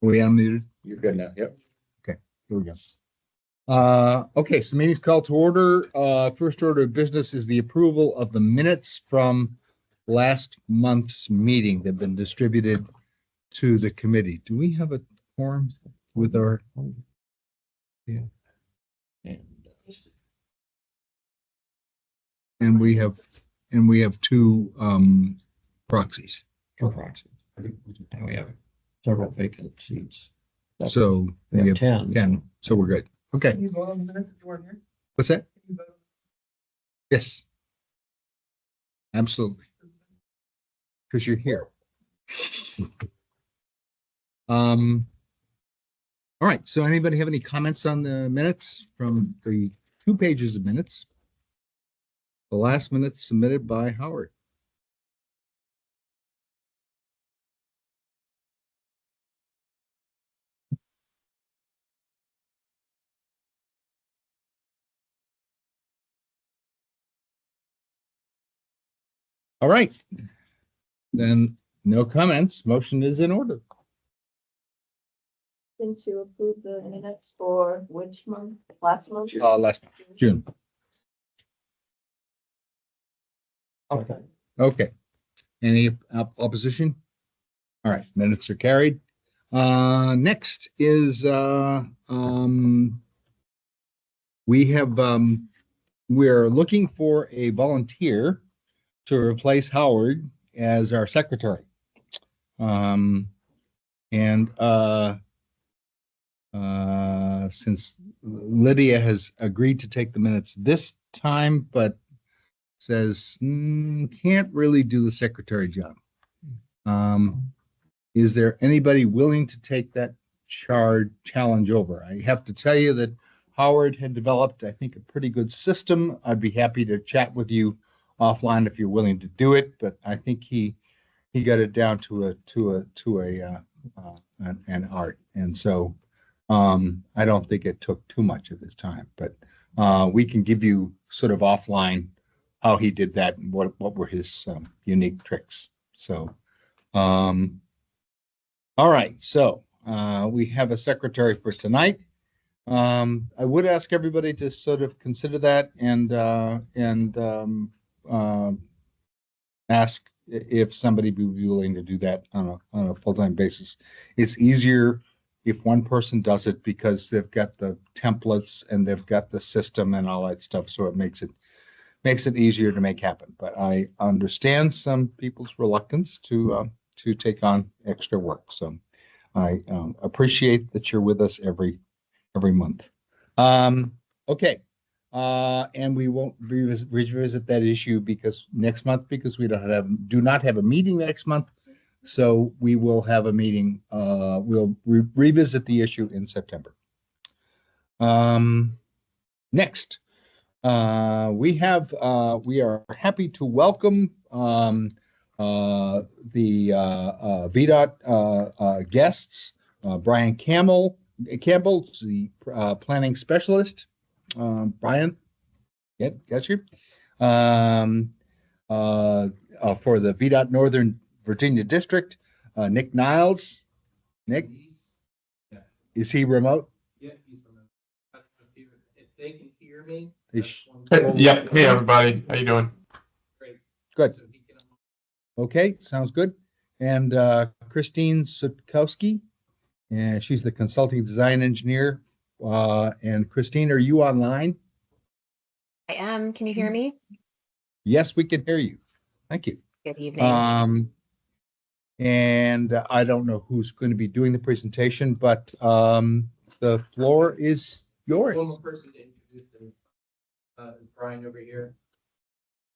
we unmuted? You're good now. Yep. Okay, here we go. Okay, so meeting's called to order. First order of business is the approval of the minutes from last month's meeting. They've been distributed to the committee. Do we have a quorum with our? Yeah. And we have two proxies. Two proxies. And we have several vacant seats. So We have 10. So we're good. Okay. Can you vote on the minutes if you weren't here? What's that? Can you vote? Yes. Absolutely. Because you're here. All right. So anybody have any comments on the minutes from the 2 pages of minutes? The last minutes submitted by Howard. All right. Then no comments. Motion is in order. To approve the minutes for which month? Last month? Last June. Okay. Okay. Any opposition? All right, minutes are carried. Next is we're looking for a volunteer to replace Howard as our secretary. Since Lydia has agreed to take the minutes this time, but says can't really do the secretary job. Is there anybody willing to take that challenge over? I have to tell you that Howard had developed, I think, a pretty good system. I'd be happy to chat with you offline if you're willing to do it, but I think he got it down to an art, and so I don't think it took too much of his time. But we can give you sort of offline how he did that and what were his unique tricks. So, all right. So we have a secretary for tonight. I would ask everybody to sort of consider that and ask if somebody would be willing to do that on a full-time basis. It's easier if one person does it because they've got the templates and they've got the system and all that stuff. So it makes it easier to make happen. But I understand some people's reluctance to take on extra work. So I appreciate that you're with us every month. Okay. And we won't revisit that issue because next month, because we do not have a meeting next month. So we will have a meeting. We'll revisit the issue in September. Next, we are happy to welcome the VDOT guests. Brian Campbell, the planning specialist. Brian, yeah, got you. For the VDOT Northern Virginia District, Nick Niles. Nick, is he remote? Yeah, he's remote. If they can hear me. Yep. Hey, everybody. How you doing? Great. Good. Okay, sounds good. And Christine Sutkowski, and she's the consulting design engineer. And Christine, are you online? I am. Can you hear me? Yes, we can hear you. Thank you. Good evening. And I don't know who's going to be doing the presentation, but the floor is yours. One more person to introduce them. Brian over here.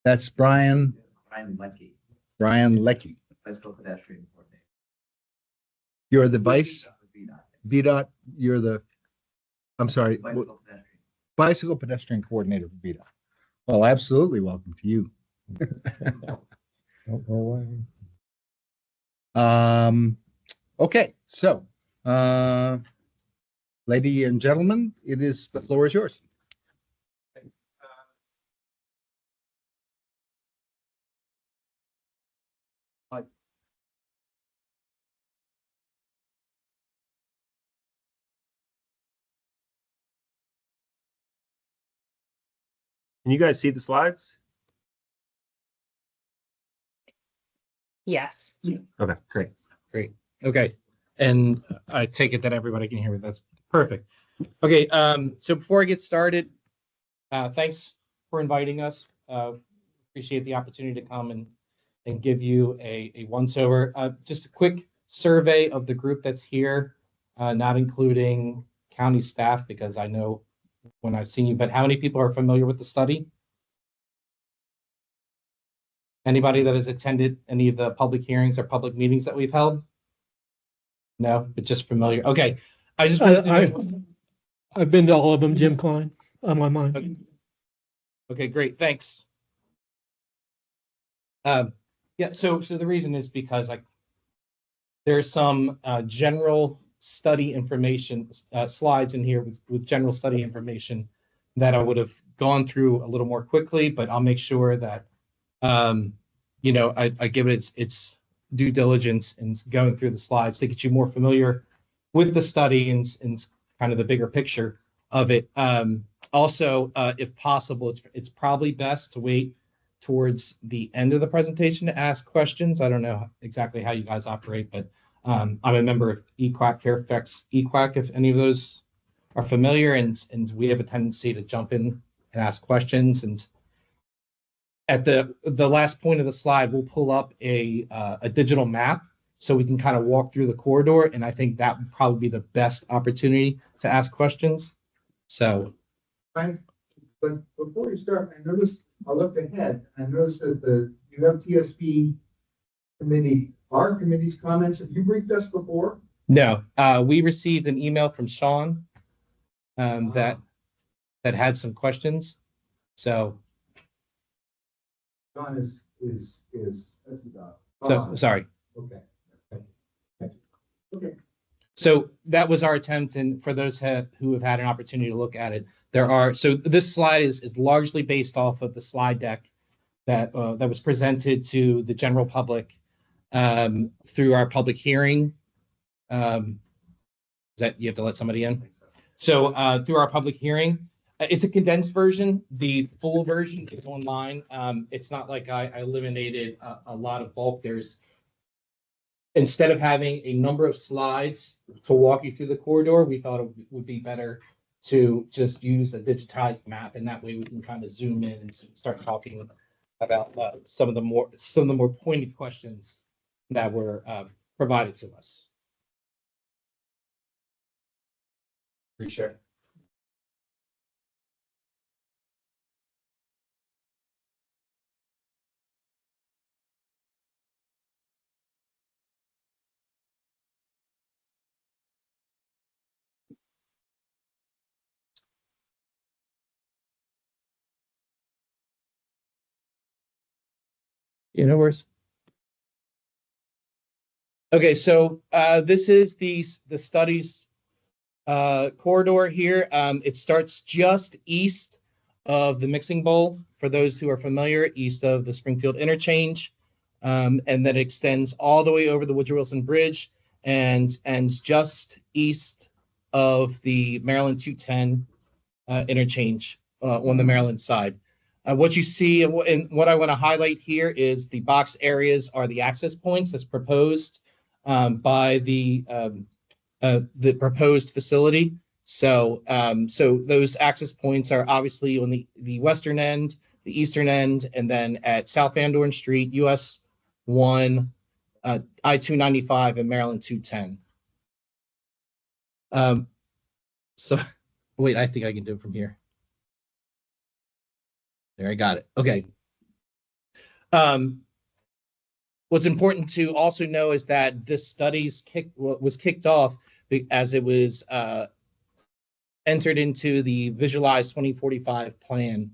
That's Brian Leckie. Leckie. Bicycle pedestrian coordinator. You're the vice VDOT. You're the, I'm sorry, bicycle pedestrian coordinator for VDOT. Well, absolutely. Welcome to you. Okay, so lady and gentlemen, the floor is yours. Can you guys see the slides? Yes. Okay, great. Great. Okay. And I take it that everybody can hear me. That's perfect. Okay. So before I get started, thanks for inviting us. Appreciate the opportunity to come and give you a once over. Just a quick survey of the group that's here, not including county staff, because I know when I've seen you, but how many people are familiar with the study? Anybody that has attended any of the public hearings or public meetings that we've held? No, but just familiar. Okay. I just wanted to I've been to all of them, Jim Klein, on my mind. Okay, great. Thanks. Yeah, so the reason is because there's some general study information slides in here with general study information that I would have gone through a little more quickly, but I'll make sure that I give it its due diligence in going through the slides to get you more familiar with the study and kind of the bigger picture of it. Also, if possible, it's probably best to wait towards the end of the presentation to ask questions. I don't know exactly how you guys operate, but I'm a member of EQUAC, Fairfax EQUAC, if any of those are familiar, and we have a tendency to jump in and ask questions. And at the last point of the slide, we'll pull up a digital map so we can kind of walk through the corridor, and I think that would probably be the best opportunity to ask questions. So, But before you start, I looked ahead, and I noticed that you have TSB committee, our committee's comments. Have you briefed us before? no, we received an email from Sean that had some questions. So, John is that's the dog. so sorry. Okay. Okay. So that was our attempt, and for those who have had an opportunity to look at it, so this slide is largely based off of the slide deck that was presented to the general public through our public hearing. Is that you have to let somebody in? So through our public hearing, it's a condensed version. The full version is online. It's not like I eliminated a lot of bulk. Instead of having a number of slides to walk you through the corridor, we thought it would be better to just use a digitized map, and that way we can kind of zoom in and start talking about some of the more pointed questions that were provided to us. Appreciate it. No worries. Okay, so this is the studies corridor here. It starts just east of the mixing bowl, for those who are familiar, east of the Springfield interchange, and then extends all the way over the Woodrow Wilson Bridge and ends just east of the Maryland 210 interchange on the Maryland side. What you see and what I want to highlight here is the box areas are the access points that's proposed by the proposed facility. So those access points are obviously on the western end, the eastern end, and then at South Van Dorn Street, US 1, I-295, and Maryland 210. So wait, I think I can do it from here. There, I got it. Okay. What's important to also know is that this study was kicked off as it was entered into the Visualized 2045 plan,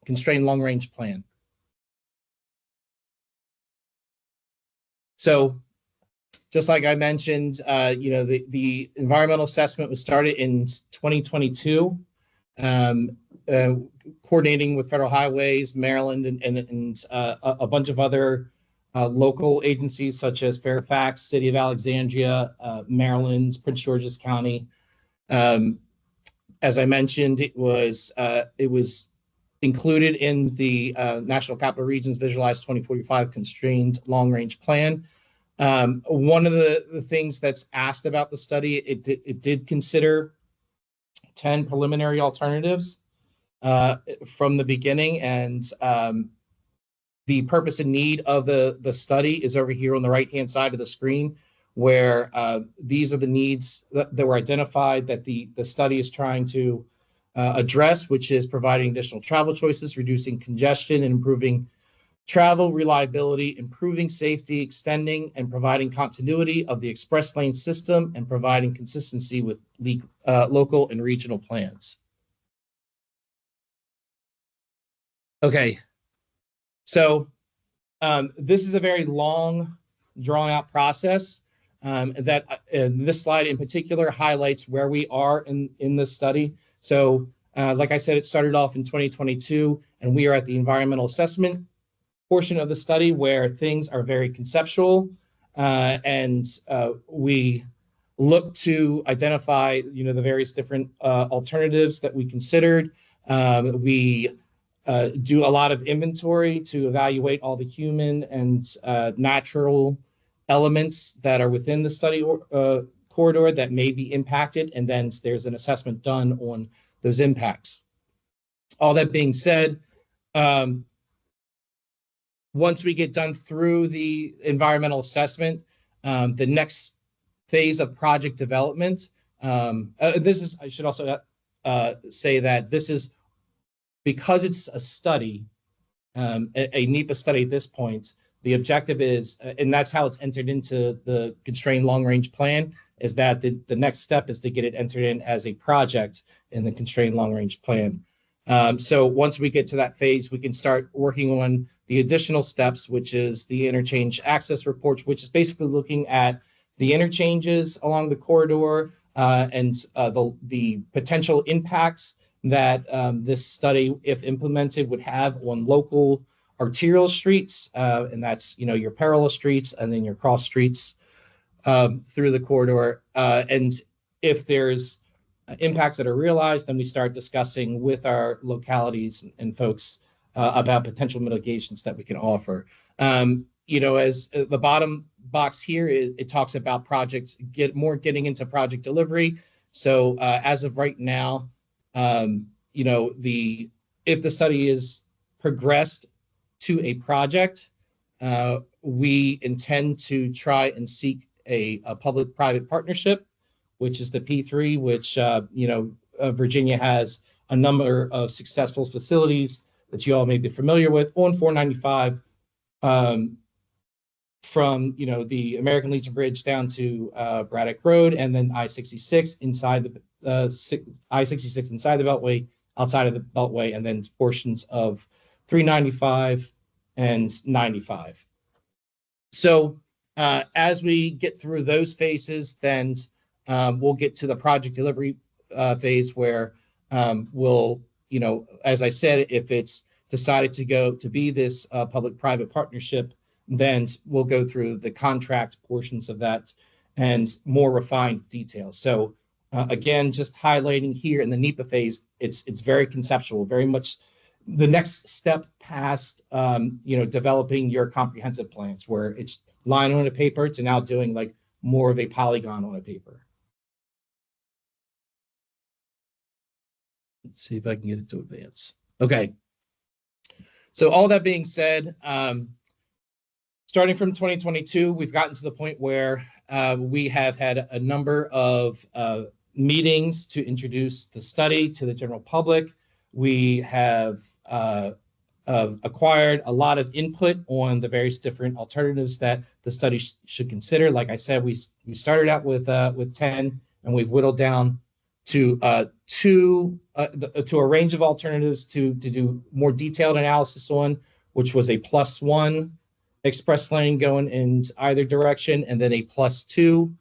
constrained long-range plan. So, just like I mentioned, the environmental assessment was started in 2022. Coordinating with Federal Highways, Maryland, and a bunch of other local agencies such as Fairfax, City of Alexandria, Maryland, Prince George's County. As I mentioned, it was included in the National Capital Region's Visualized 2045 Constrained Long Range Plan. One of the things that's asked about the study, it did consider 10 preliminary alternatives from the beginning, and the purpose and need of the study is over here on the right-hand side of the screen, where these are the needs that were identified that the study is trying to address, which is providing additional travel choices, reducing congestion, and improving travel reliability, improving safety, extending and providing continuity of the express lane system, and providing consistency with local and regional plans. Okay, so this is a very long, drawn-out process that this slide in particular highlights where we are in this study. So like I said, it started off in 2022, and we are at the environmental assessment portion of the study where things are very conceptual, and we look to identify, the various different alternatives that we considered. We do a lot of inventory to evaluate all the human and natural elements that are within the study corridor that may be impacted, and then there's an assessment done on those impacts. All that being said, once we get done through the environmental assessment, the next phase of project development, I should also say that this is, because it's a study, a NEPA study at this point, the objective is, and that's how it's entered into the constrained long range plan, is that the next step is to get it entered in as a project in the constrained long range plan. So once we get to that phase, we can start working on the additional steps, which is the interchange access reports, which is basically looking at the interchanges along the corridor and the potential impacts that this study, if implemented, would have on local arterial streets, and that's your parallel streets and then your cross streets through the corridor. And if there's impacts that are realized, then we start discussing with our localities and folks about potential mitigations that we can offer. As the bottom box here, it talks about projects, getting into project delivery. So as of right now, if the study is progressed to a project, we intend to try and seek a public-private partnership, which is the P3, which Virginia has a number of successful facilities that you all may be familiar with on 495, from the American Legion Bridge down to Braddock Road, and then I-66 inside the I-66 inside the Beltway, outside of the Beltway, and then portions of 395 and 95. So as we get through those phases, then we'll get to the project delivery phase where we'll, as I said, if it's decided to be this public-private partnership, then we'll go through the contract portions of that and more refined details. So again, just highlighting here in the NEPA phase, it's very conceptual, very much the next step past developing your comprehensive plans, where it's line on a paper to now doing like more of a polygon on a paper. Let's see if I can get it to advance. Okay. So all that being said, starting from 2022, we've gotten to the point where we have had a number of meetings to introduce the study to the general public. We have acquired a lot of input on the various different alternatives that the study should consider. Like I said, we started out with 10, and we've whittled down to a range of alternatives to do more detailed analysis on, which was a +1 express lane going in either direction, and then a +2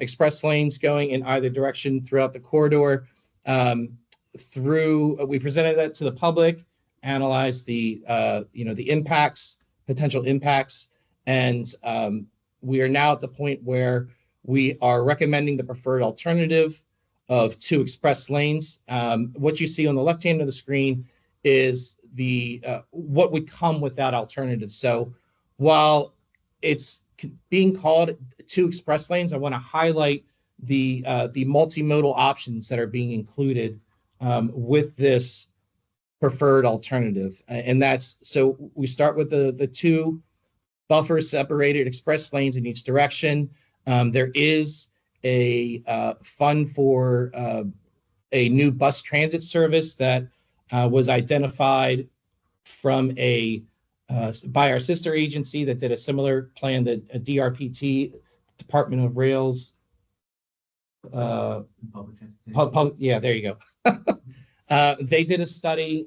express lanes going in either direction throughout the corridor. We presented that to the public, analyzed the impacts, potential impacts, and we are now at the point where we are recommending the preferred alternative of 2 express lanes. What you see on the left hand of the screen is the what would come with that alternative. So while it's being called 2 express lanes, I want to highlight the multimodal options that are being included with this preferred alternative. And that's, so we start with the 2 buffer separated express lanes in each direction. There is a fund for a new bus transit service that was identified from by our sister agency that did a similar plan, that a DRPT, Department of Rails. Public transportation. Yeah, there you go. They did a study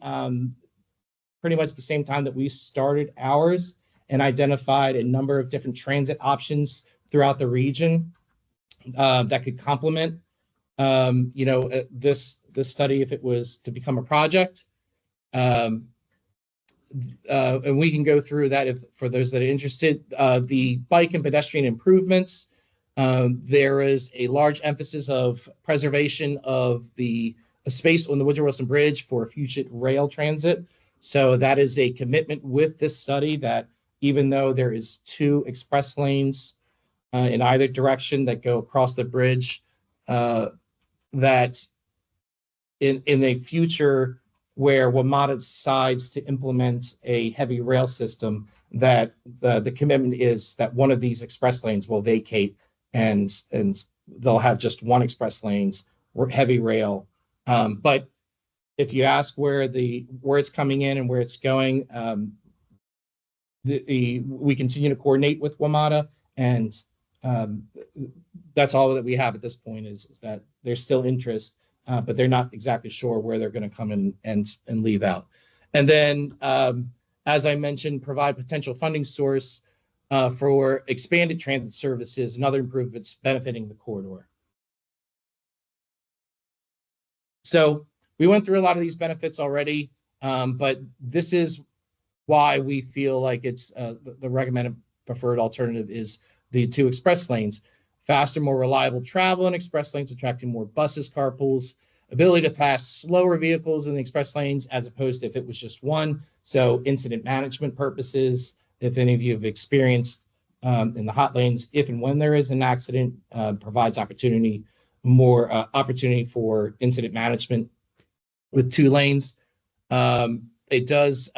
pretty much the same time that we started ours, and identified a number of different transit options throughout the region that could complement, this study if it was to become a project. And we can go through that for those that are interested. The bike and pedestrian improvements. There is a large emphasis of preservation of the space on the Woodrow Wilson Bridge for future rail transit. So that is a commitment with this study, that even though there is 2 express lanes in either direction that go across the bridge, that in a future where WMATA decides to implement a heavy rail system, that the commitment is that one of these express lanes will vacate, and they'll have just 1 express lanes, heavy rail. But if you ask where it's coming in and where it's going, we continue to coordinate with WMATA, and that's all that we have at this point, is that there's still interest, but they're not exactly sure where they're going to come in and leave out. And then, as I mentioned, provide potential funding source for expanded transit services and other improvements benefiting the corridor. So we went through a lot of these benefits already, but this is why we feel like it's the recommended preferred alternative is the 2 express lanes. Faster, more reliable travel in express lanes, attracting more buses, carpools, ability to pass slower vehicles in the express lanes as opposed to if it was just 1. So incident management purposes, if any of you have experienced in the hot lanes, if and when there is an accident, provides more opportunity for incident management with 2 lanes. It does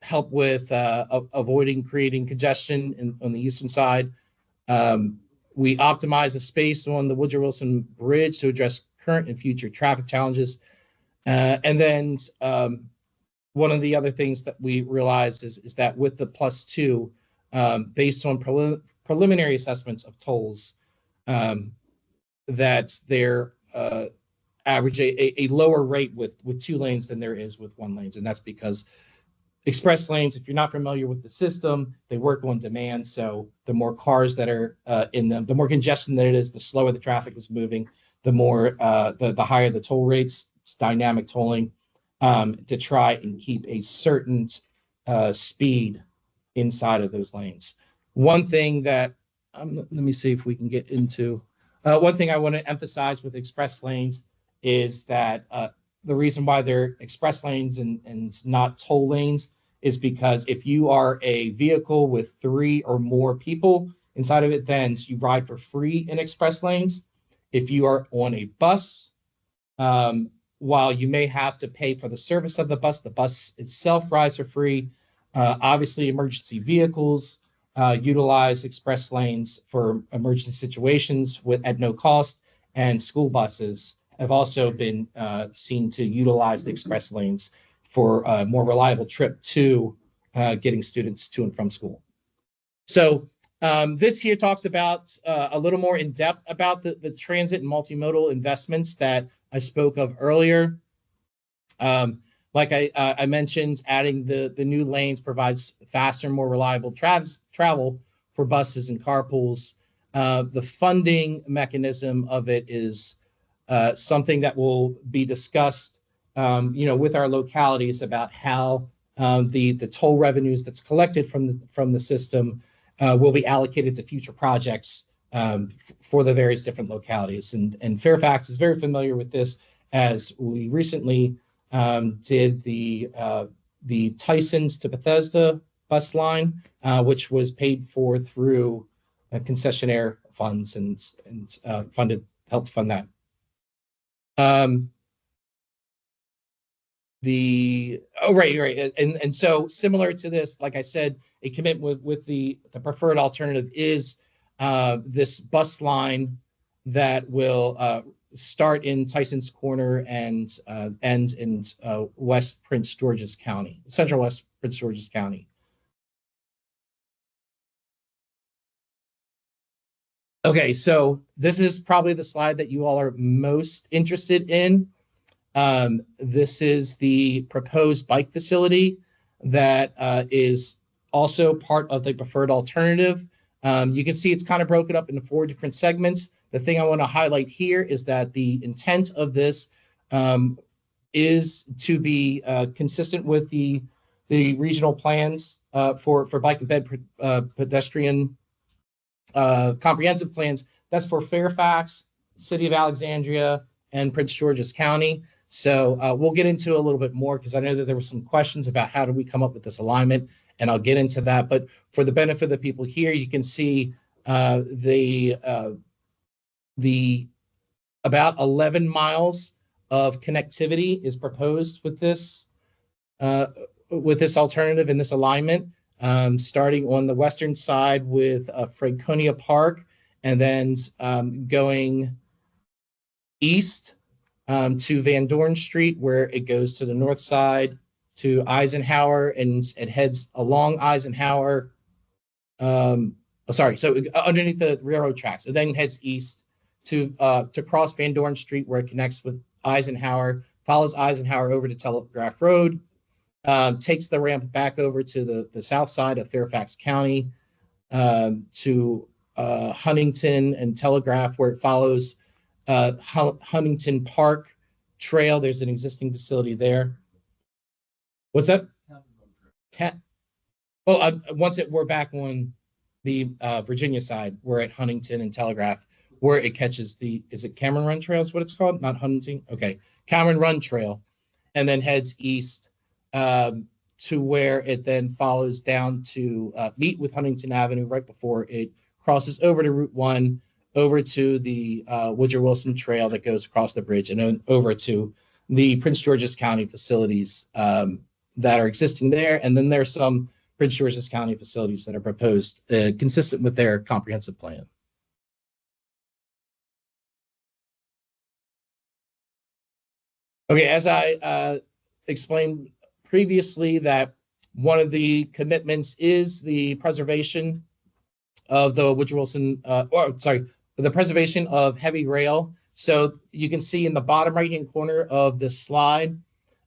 help with avoiding creating congestion on the eastern side. We optimize the space on the Woodrow Wilson Bridge to address current and future traffic challenges. And then one of the other things that we realized is that with the +2, based on preliminary assessments of tolls, that they're average a lower rate with 2 lanes than there is with 1 lanes. And that's because express lanes, if you're not familiar with the system, they work on demand. So the more cars that are in them, the more congestion that it is, the slower the traffic is moving, the more the higher the toll rates. It's dynamic tolling to try and keep a certain speed inside of those lanes. One thing that let me see if we can get into. One thing I want to emphasize with express lanes is that the reason why they're express lanes and not toll lanes is because if you are a vehicle with 3 or more people inside of it, then you ride for free in express lanes. If you are on a bus, while you may have to pay for the service of the bus itself rides for free. Obviously, emergency vehicles utilize express lanes for emergency situations at no cost, and school buses have also been seen to utilize the express lanes for a more reliable trip to getting students to and from school. So this here talks about a little more in depth about the transit and multimodal investments that I spoke of earlier. Like I mentioned, adding the new lanes provides faster, more reliable travel for buses and carpools. The funding mechanism of it is something that will be discussed, with our localities about how the toll revenues that's collected from the system will be allocated to future projects for the various different localities. And Fairfax is very familiar with this, as we recently did the Tysons to Bethesda bus line, which was paid for through concessionaire funds and helped fund that. Right. And so similar to this, like I said, a commitment with the preferred alternative is this bus line that will start in Tyson's Corner and end in West Prince George's County, Central West Prince George's County. Okay, so this is probably the slide that you all are most interested in. This is the proposed bike facility that is also part of the preferred alternative. You can see it's kind of broken up into 4 different segments. The thing I want to highlight here is that the intent of this is to be consistent with the regional plans for bike and pedestrian comprehensive plans. That's for Fairfax, City of Alexandria, and Prince George's County. So we'll get into a little bit more, because I know that there were some questions about how do we come up with this alignment, and I'll get into that. But for the benefit of the people here, you can see the about 11 miles of connectivity is proposed with this alternative in this alignment, starting on the western side with Franconia Park, and then going east to Van Dorn Street, where it goes to the north side to Eisenhower, and it heads along Eisenhower. So underneath the railroad tracks, it then heads east to cross Van Dorn Street, where it connects with Eisenhower, follows Eisenhower over to Telegraph Road, takes the ramp back over to the south side of Fairfax County, to Huntington and Telegraph, where it follows Huntington Park Trail. There's an existing facility there. What's that? We're back on the Virginia side. We're at Huntington and Telegraph, where it catches is it Cameron Run Trail is what it's called? Not Huntington? Okay. Cameron Run Trail, and then heads east to where it then follows down to meet with Huntington Avenue right before it crosses over to Route 1, over to the Woodrow Wilson Trail that goes across the bridge, and then over to the Prince George's County facilities that are existing there. And then there's some Prince George's County facilities that are proposed consistent with their comprehensive plan. Okay, as I explained previously, that one of the commitments is the preservation of the Woodrow Wilson, the preservation of heavy rail. So you can see in the bottom right-hand corner of this slide,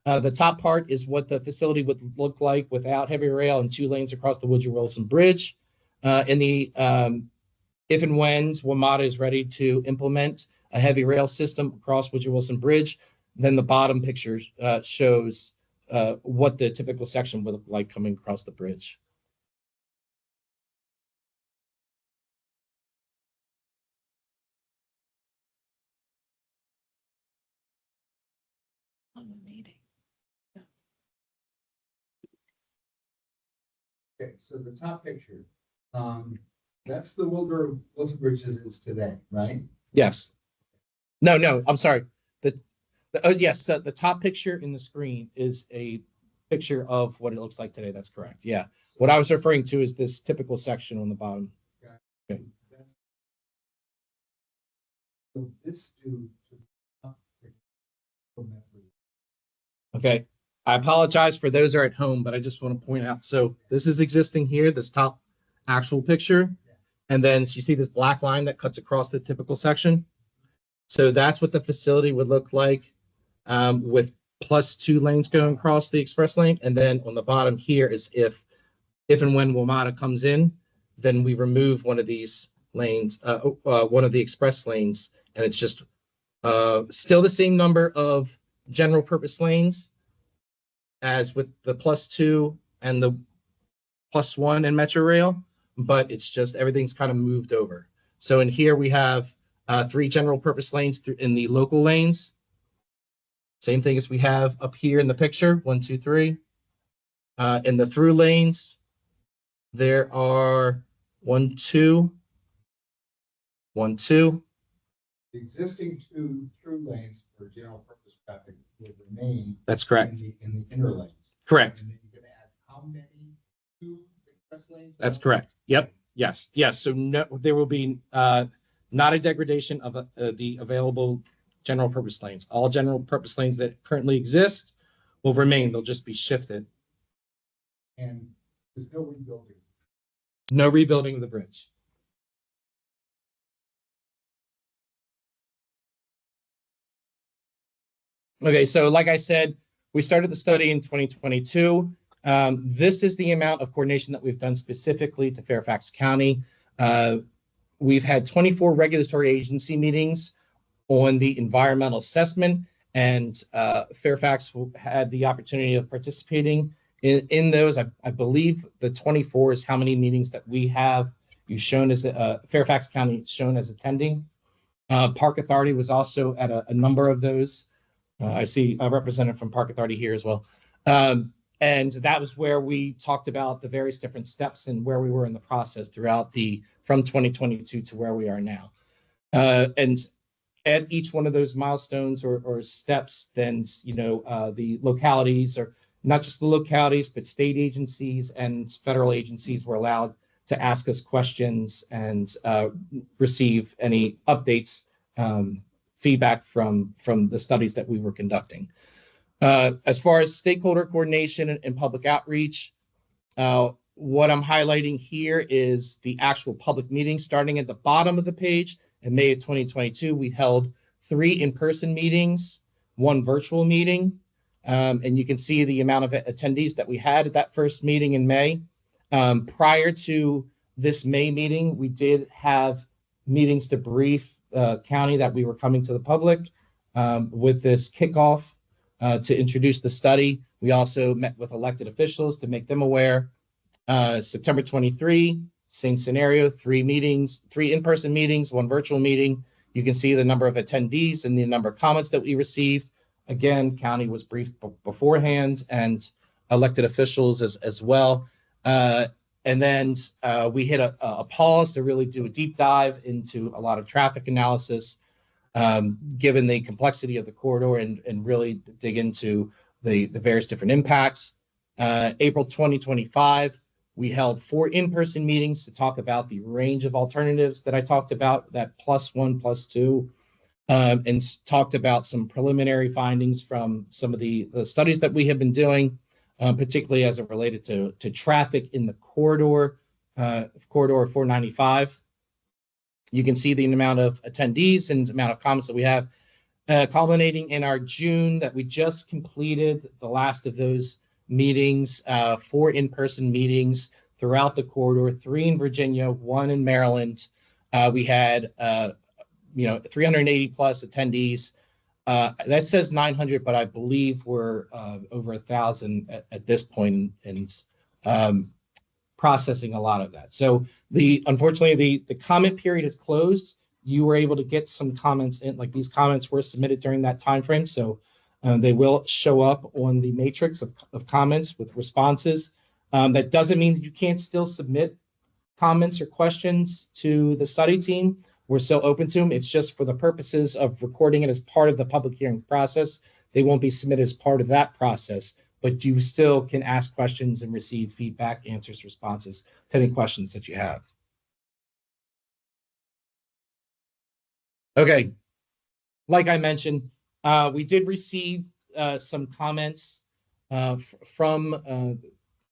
the top part is what the facility would look like without heavy rail and 2 lanes across the Woodrow Wilson Bridge. In the if and when WMATA is ready to implement a heavy rail system across Woodrow Wilson Bridge, then the bottom picture shows what the typical section would look like coming across the bridge. Okay, so the top picture, that's the Woodrow Wilson Bridge that is today, right? Yes. No, I'm sorry. Yes, the top picture in the screen is a picture of what it looks like today. That's correct. Yeah. What I was referring to is this typical section on the bottom. Okay. So this due to Okay. I apologize for those who are at home, but I just want to point out. So this is existing here, this top actual picture. And then you see this black line that cuts across the typical section. So that's what the facility would look like with +2 lanes going across the express lane. And then on the bottom here is if and when WMATA comes in, then we remove one of these lanes, one of the express lanes, and it's just still the same number of general purpose lanes as with the +2 and the +1 in Metro Rail, but it's just everything's kind of moved over. So in here we have 3 general purpose lanes in the local lanes. Same thing as we have up here in the picture, 1, 2, 3. In the through lanes, there are 1, 2, 1, 2. The existing 2 through lanes for general purpose traffic will remain. That's correct. In the inner lanes. Correct. And then you're gonna add how many 2 express lanes? That's correct. Yep. Yes. Yes. So no, there will be not a degradation of the available general purpose lanes. All general purpose lanes that currently exist will remain. They'll just be shifted. And there's no rebuilding. No rebuilding of the bridge. Okay, so like I said, we started the study in 2022. This is the amount of coordination that we've done specifically to Fairfax County. We've had 24 regulatory agency meetings on the environmental assessment, and Fairfax had the opportunity of participating in those. I believe the 24 is how many meetings that we have. You shown as Fairfax County shown as attending. Park Authority was also at a number of those. I see a representative from Park Authority here as well. And that was where we talked about the various different steps and where we were in the process throughout from 2022 to where we are now. And at each one of those milestones or steps, then, the localities, or not just the localities, but state agencies and federal agencies were allowed to ask us questions and receive any updates, feedback from the studies that we were conducting. As far as stakeholder coordination and public outreach, what I'm highlighting here is the actual public meetings starting at the bottom of the page. In May of 2022, we held 3 in-person meetings, 1 virtual meeting, and you can see the amount of attendees that we had at that first meeting in May. Prior to this May meeting, we did have meetings to brief county that we were coming to the public with this kickoff to introduce the study. We also met with elected officials to make them aware. September 23, same scenario, 3 meetings, 3 in-person meetings, 1 virtual meeting. You can see the number of attendees and the number of comments that we received. Again, county was briefed beforehand and elected officials as well. And then we hit a pause to really do a deep dive into a lot of traffic analysis, given the complexity of the corridor, and really dig into the various different impacts. April 2025, we held 4 in-person meetings to talk about the range of alternatives that I talked about, that +1, +2, and talked about some preliminary findings from some of the studies that we have been doing, particularly as it related to traffic in the corridor 495. You can see the amount of attendees and the amount of comments that we have, culminating in our June that we just completed the last of those meetings, 4 in-person meetings throughout the corridor, 3 in Virginia, 1 in Maryland. We had 380 plus attendees. That says 900, but I believe we're over 1,000 at this point, and processing a lot of that. So unfortunately the comment period is closed. You were able to get some comments in, like these comments were submitted during that time frame, so they will show up on the matrix of comments with responses. That doesn't mean that you can't still submit comments or questions to the study team. We're still open to them. It's just for the purposes of recording it as part of the public hearing process. They won't be submitted as part of that process, but you still can ask questions and receive feedback, answers, responses to any questions that you have. Okay, like I mentioned, we did receive some comments from,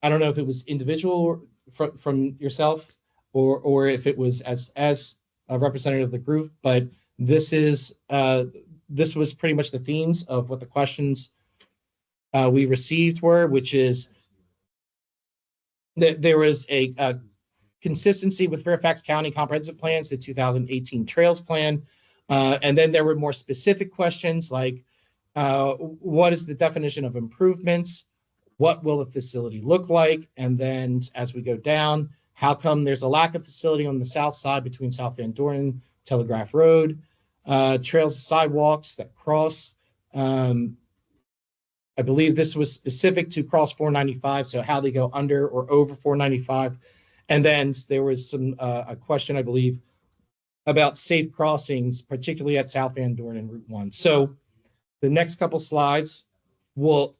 I don't know if it was individual from yourself or if it was as a representative of the group, but this was pretty much the themes of what the questions we received were, which is that there was a consistency with Fairfax County comprehensive plans, the 2018 trails plan. And then there were more specific questions like, what is the definition of improvements? What will the facility look like? And then as we go down, How come there's a lack of facility on the south side between South Van Dorn, Telegraph Road, trails and sidewalks that cross. I believe this was specific to cross 495, so how they go under or over 495. And then there was a question, I believe, about safe crossings, particularly at South Van Dorn and Route 1. So the next couple slides will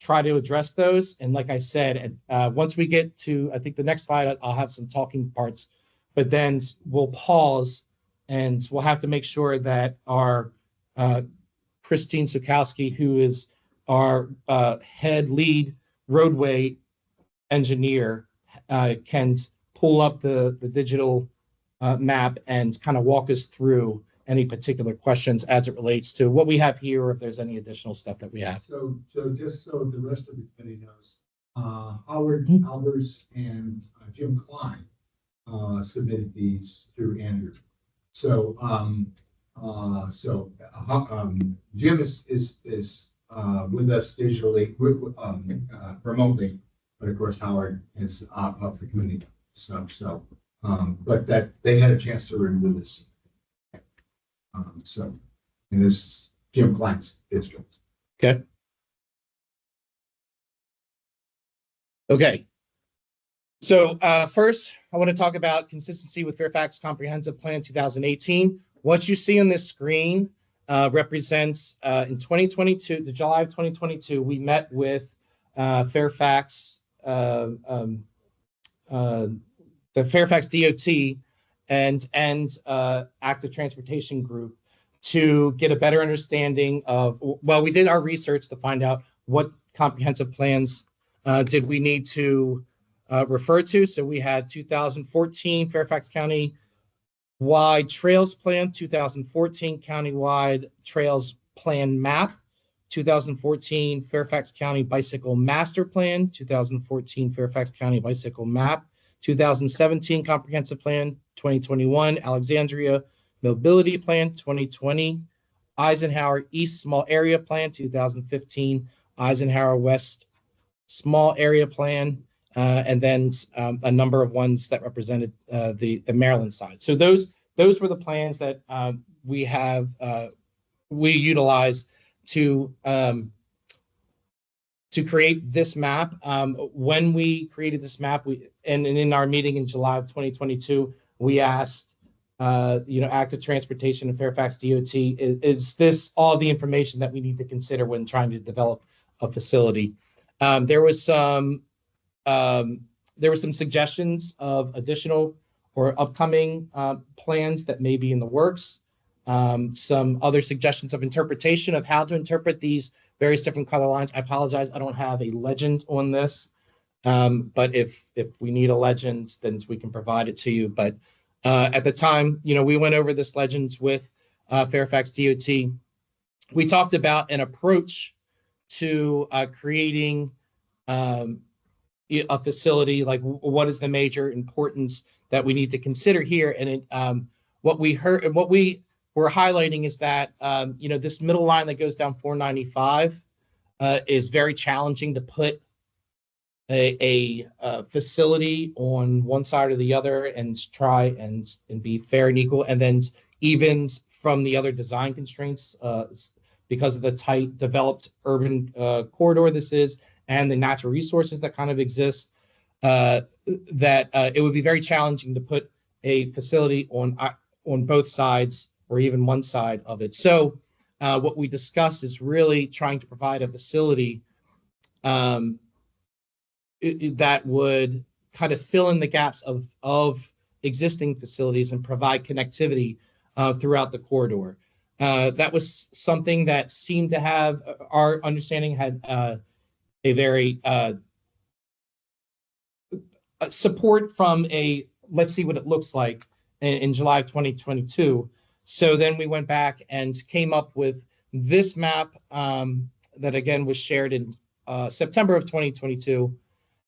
try to address those. And like I said, once we get to, I think the next slide, I'll have some talking parts, but then we'll pause and we'll have to make sure that our Christine Sukowski, who is our head lead roadway engineer, can pull up the digital map and kind of walk us through any particular questions as it relates to what we have here, or if there's any additional stuff that we have. So just so the rest of the committee knows, Howard Albers and Jim Klein submitted these through Andrew. So Jim is with us digitally, remotely, but of course Howard is of the committee. But that they had a chance to review this. And this is Jim Klein's district. Okay. So first, I want to talk about consistency with Fairfax Comprehensive Plan 2018. What you see on this screen represents in 2022, the July of 2022, we met with Fairfax, the Fairfax DOT and Active Transportation Group to get a better understanding of, well, we did our research to find out what comprehensive plans did we need to refer to. So we had 2014 Fairfax County wide trails plan, 2014 countywide trails plan map, 2014 Fairfax County bicycle master plan, 2014 Fairfax County bicycle map, 2017 comprehensive plan, 2021 Alexandria mobility plan, 2020 Eisenhower East small area plan, 2015 Eisenhower West small area plan, and then a number of ones that represented the Maryland side. So those were the plans that we utilized to create this map. When we created this map, and in our meeting in July of 2022, we asked Active Transportation and Fairfax DOT, is this all the information that we need to consider when trying to develop a facility? There was some suggestions of additional or upcoming plans that may be in the works. Some other suggestions of interpretation of how to interpret these various different color lines. I apologize, I don't have a legend on this, but if we need a legend, then we can provide it to you. But at the time, we went over this legends with Fairfax DOT. We talked about an approach to creating a facility, like what is the major importance that we need to consider here. And what we heard and what we were highlighting is that this middle line that goes down 495 is very challenging to put a facility on one side or the other and try and be fair and equal, and then even from the other design constraints because of the tight developed urban corridor this is and the natural resources that kind of exist, that it would be very challenging to put a facility on both sides or even one side of it. So what we discussed is really trying to provide a facility that would kind of fill in the gaps of existing facilities and provide connectivity throughout the corridor. That was something that seemed to have, our understanding had a very support from let's see what it looks like in July of 2022. So then we went back and came up with this map that again was shared in September of 2022,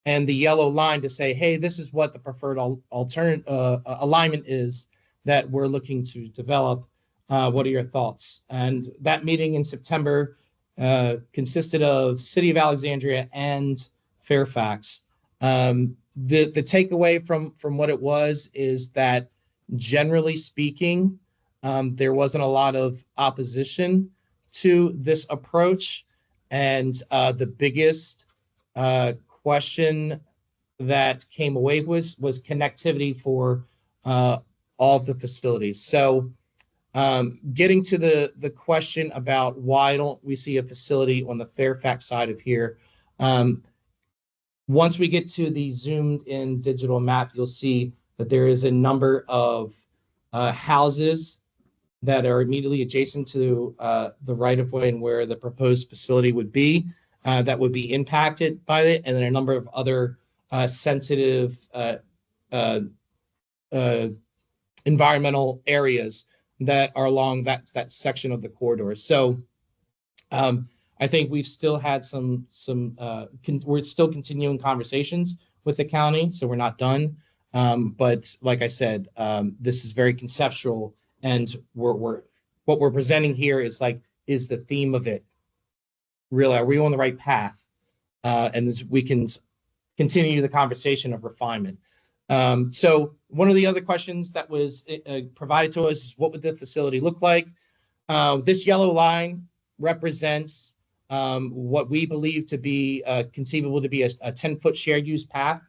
and the yellow line to say, hey, this is what the preferred alternate alignment is that we're looking to develop. What are your thoughts? And that meeting in September consisted of City of Alexandria and Fairfax. The takeaway from what it was is that generally speaking, there wasn't a lot of opposition to this approach. And the biggest question that came away was connectivity for all of the facilities. So getting to the question about why don't we see a facility on the Fairfax side of here, once we get to the zoomed in digital map, you'll see that there is a number of houses that are immediately adjacent to the right of way and where the proposed facility would be that would be impacted by it, and then a number of other sensitive environmental areas that are along that section of the corridor. So I think we've still had we're still continuing conversations with the county, so we're not done. But like I said, this is very conceptual, and what we're presenting here is the theme of it. Really, are we on the right path? And we can continue the conversation of refinement. So one of the other questions that was provided to us is, what would the facility look like? This yellow line represents what we believe to be conceivable to be a 10-foot shared use path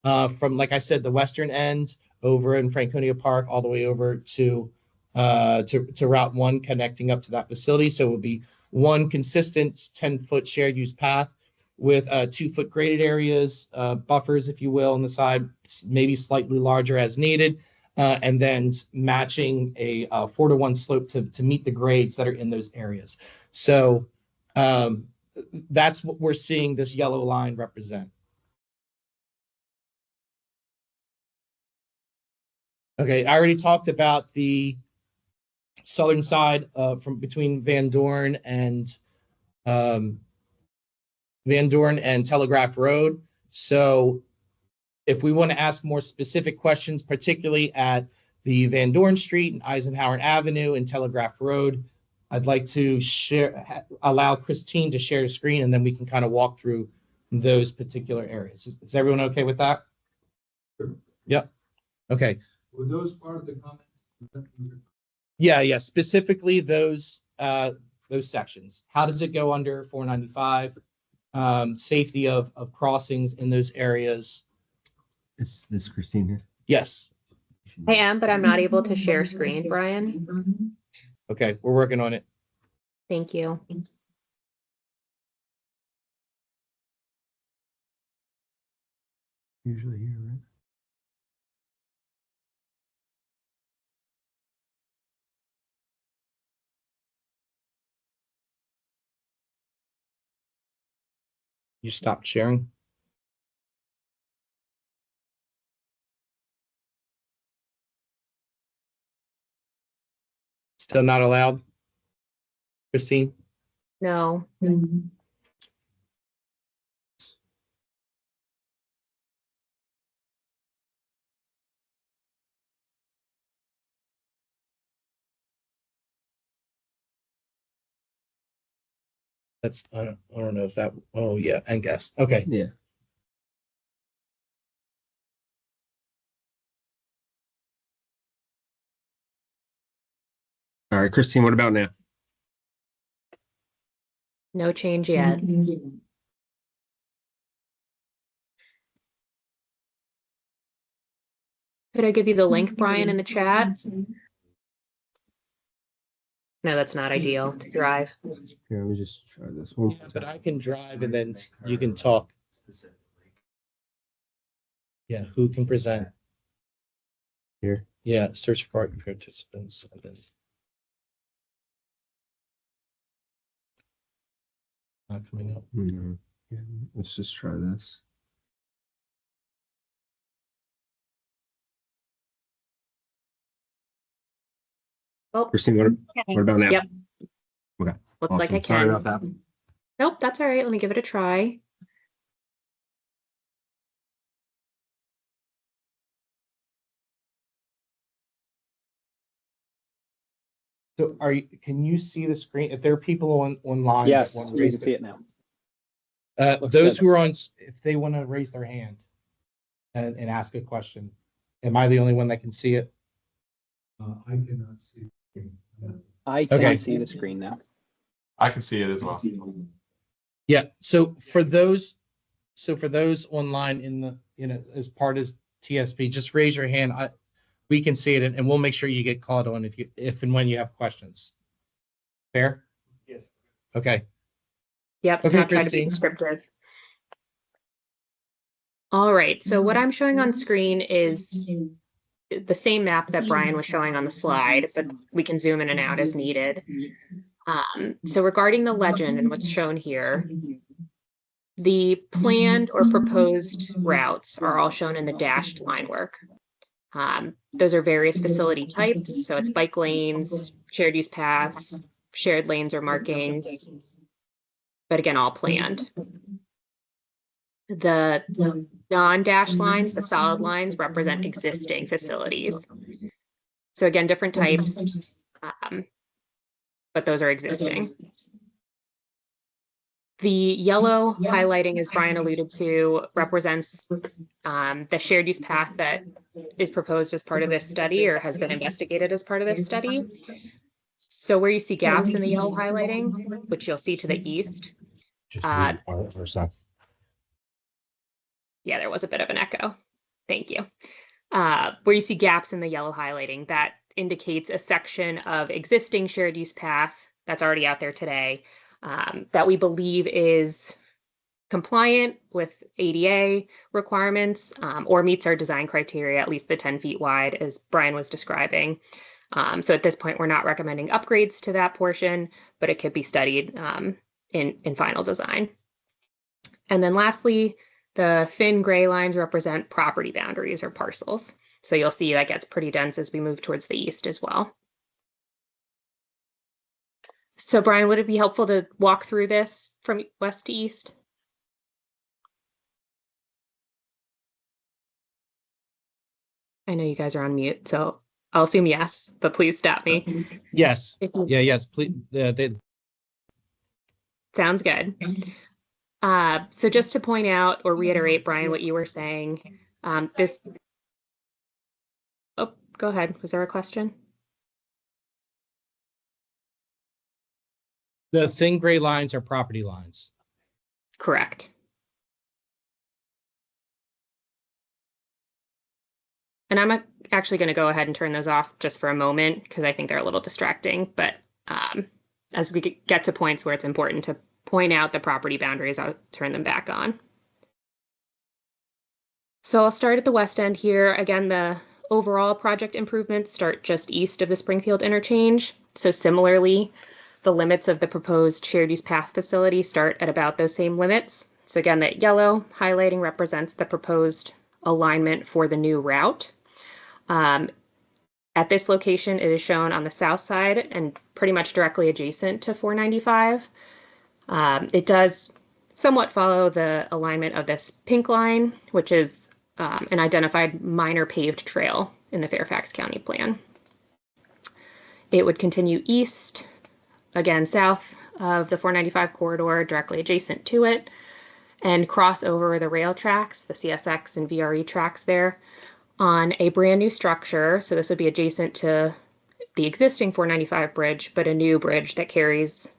from, like I said, the western end over in Franconia Park all the way over to Route 1 connecting up to that facility. So it would be one consistent 10-foot shared use path with 2-foot graded areas, buffers, if you will, on the side, maybe slightly larger as needed, and then matching a 4-to-1 slope to meet the grades that are in those areas. So that's what we're seeing this yellow line represent. Okay, I already talked about the southern side from between Van Dorn and Telegraph Road. So if we want to ask more specific questions, particularly at the Van Dorn Street and Eisenhower Avenue and Telegraph Road, I'd like to allow Christine to share the screen, and then we can kind of walk through those particular areas. Is everyone okay with that? Sure. Yep. Okay. Were those part of the comments? Yeah. Specifically those sections. How does it go under 495? Safety of crossings in those areas. Is this Christine here? Yes. I am, but I'm not able to share screen, Brian. Okay, we're working on it. Thank you. Usually here, right? You stopped sharing? Still not allowed? Christine? No. That's, I don't know if that, oh yeah, and guest. Okay. Yeah. All right, Christine, what about now? No change yet. Could I give you the link, Brian, in the chat? No, that's not ideal to drive. Here, let me just try this one. Yeah, but I can drive and then you can talk. Yeah, who can present? Here. Yeah, search for participants. And then not coming up. No. Yeah, let's just try this. Oh, Christine, what about now? Yep. Okay. Looks like I Awesome. Sorry can. about that. Nope, that's all right. Let me give it a try. So can you see the screen? If there are people online. Yes, that wanna you raise can see it now. Looks Those good. who are on, if they want to raise their hand and ask a question, am I the only one that can see it? I cannot see. I can Okay. see the screen now. I can see it as well. Yeah. So for those online in the, as part of TSP, just raise your hand. We can see it and we'll make sure you get called on if and when you have questions. Fair? Yes. Okay. Yep, Okay, I'll try to be Christine. descriptive. All right, so what I'm showing on screen is the same map that Brian was showing on the slide, but we can zoom in and out as needed. So regarding the legend and what's shown here, the planned or proposed routes are all shown in the dashed line work. Those are various facility types, so it's bike lanes, shared use paths, shared lanes or markings, but again, all planned. The non-dash lines, the solid lines, represent existing facilities. So again, different types, but those are existing. The yellow highlighting, as Brian alluded to, represents the shared use path that is proposed as part of this study or has been investigated as part of this study. So where you see gaps in the yellow highlighting, which you'll see to the east. Just read our stuff. Yeah, there was a bit of an echo. Thank you. Where you see gaps in the yellow highlighting, that indicates a section of existing shared use path that's already out there today that we believe is compliant with ADA requirements or meets our design criteria, at least the 10 feet wide, as Brian was describing. So at this point, we're not recommending upgrades to that portion, but it could be studied in final design. And then lastly, the thin gray lines represent property boundaries or parcels. So you'll see that gets pretty dense as we move towards the east as well. So Brian, would it be helpful to walk through this from west to east? I know you guys are on mute, so I'll assume yes, but please stop me. Yes. Yeah, yes, please. Sounds good. So just to point out or reiterate, Brian, what you were saying, oh, go ahead. Was there a question? The thin gray lines are property lines. Correct. And I'm actually going to go ahead and turn those off just for a moment because I think they're a little distracting. But as we get to points where it's important to point out the property boundaries, I'll turn them back on. So I'll start at the west end here. Again, the overall project improvements start just east of the Springfield interchange. So similarly, the limits of the proposed shared use path facility start at about those same limits. So again, that yellow highlighting represents the proposed alignment for the new route. At this location, it is shown on the south side and pretty much directly adjacent to 495. It does somewhat follow the alignment of this pink line, which is an identified minor paved trail in the Fairfax County plan. It would continue east, again south of the 495 corridor, directly adjacent to it, and cross over the rail tracks, the CSX and VRE tracks there, on a brand new structure. So this would be adjacent to the existing 495 bridge, but a new bridge that carries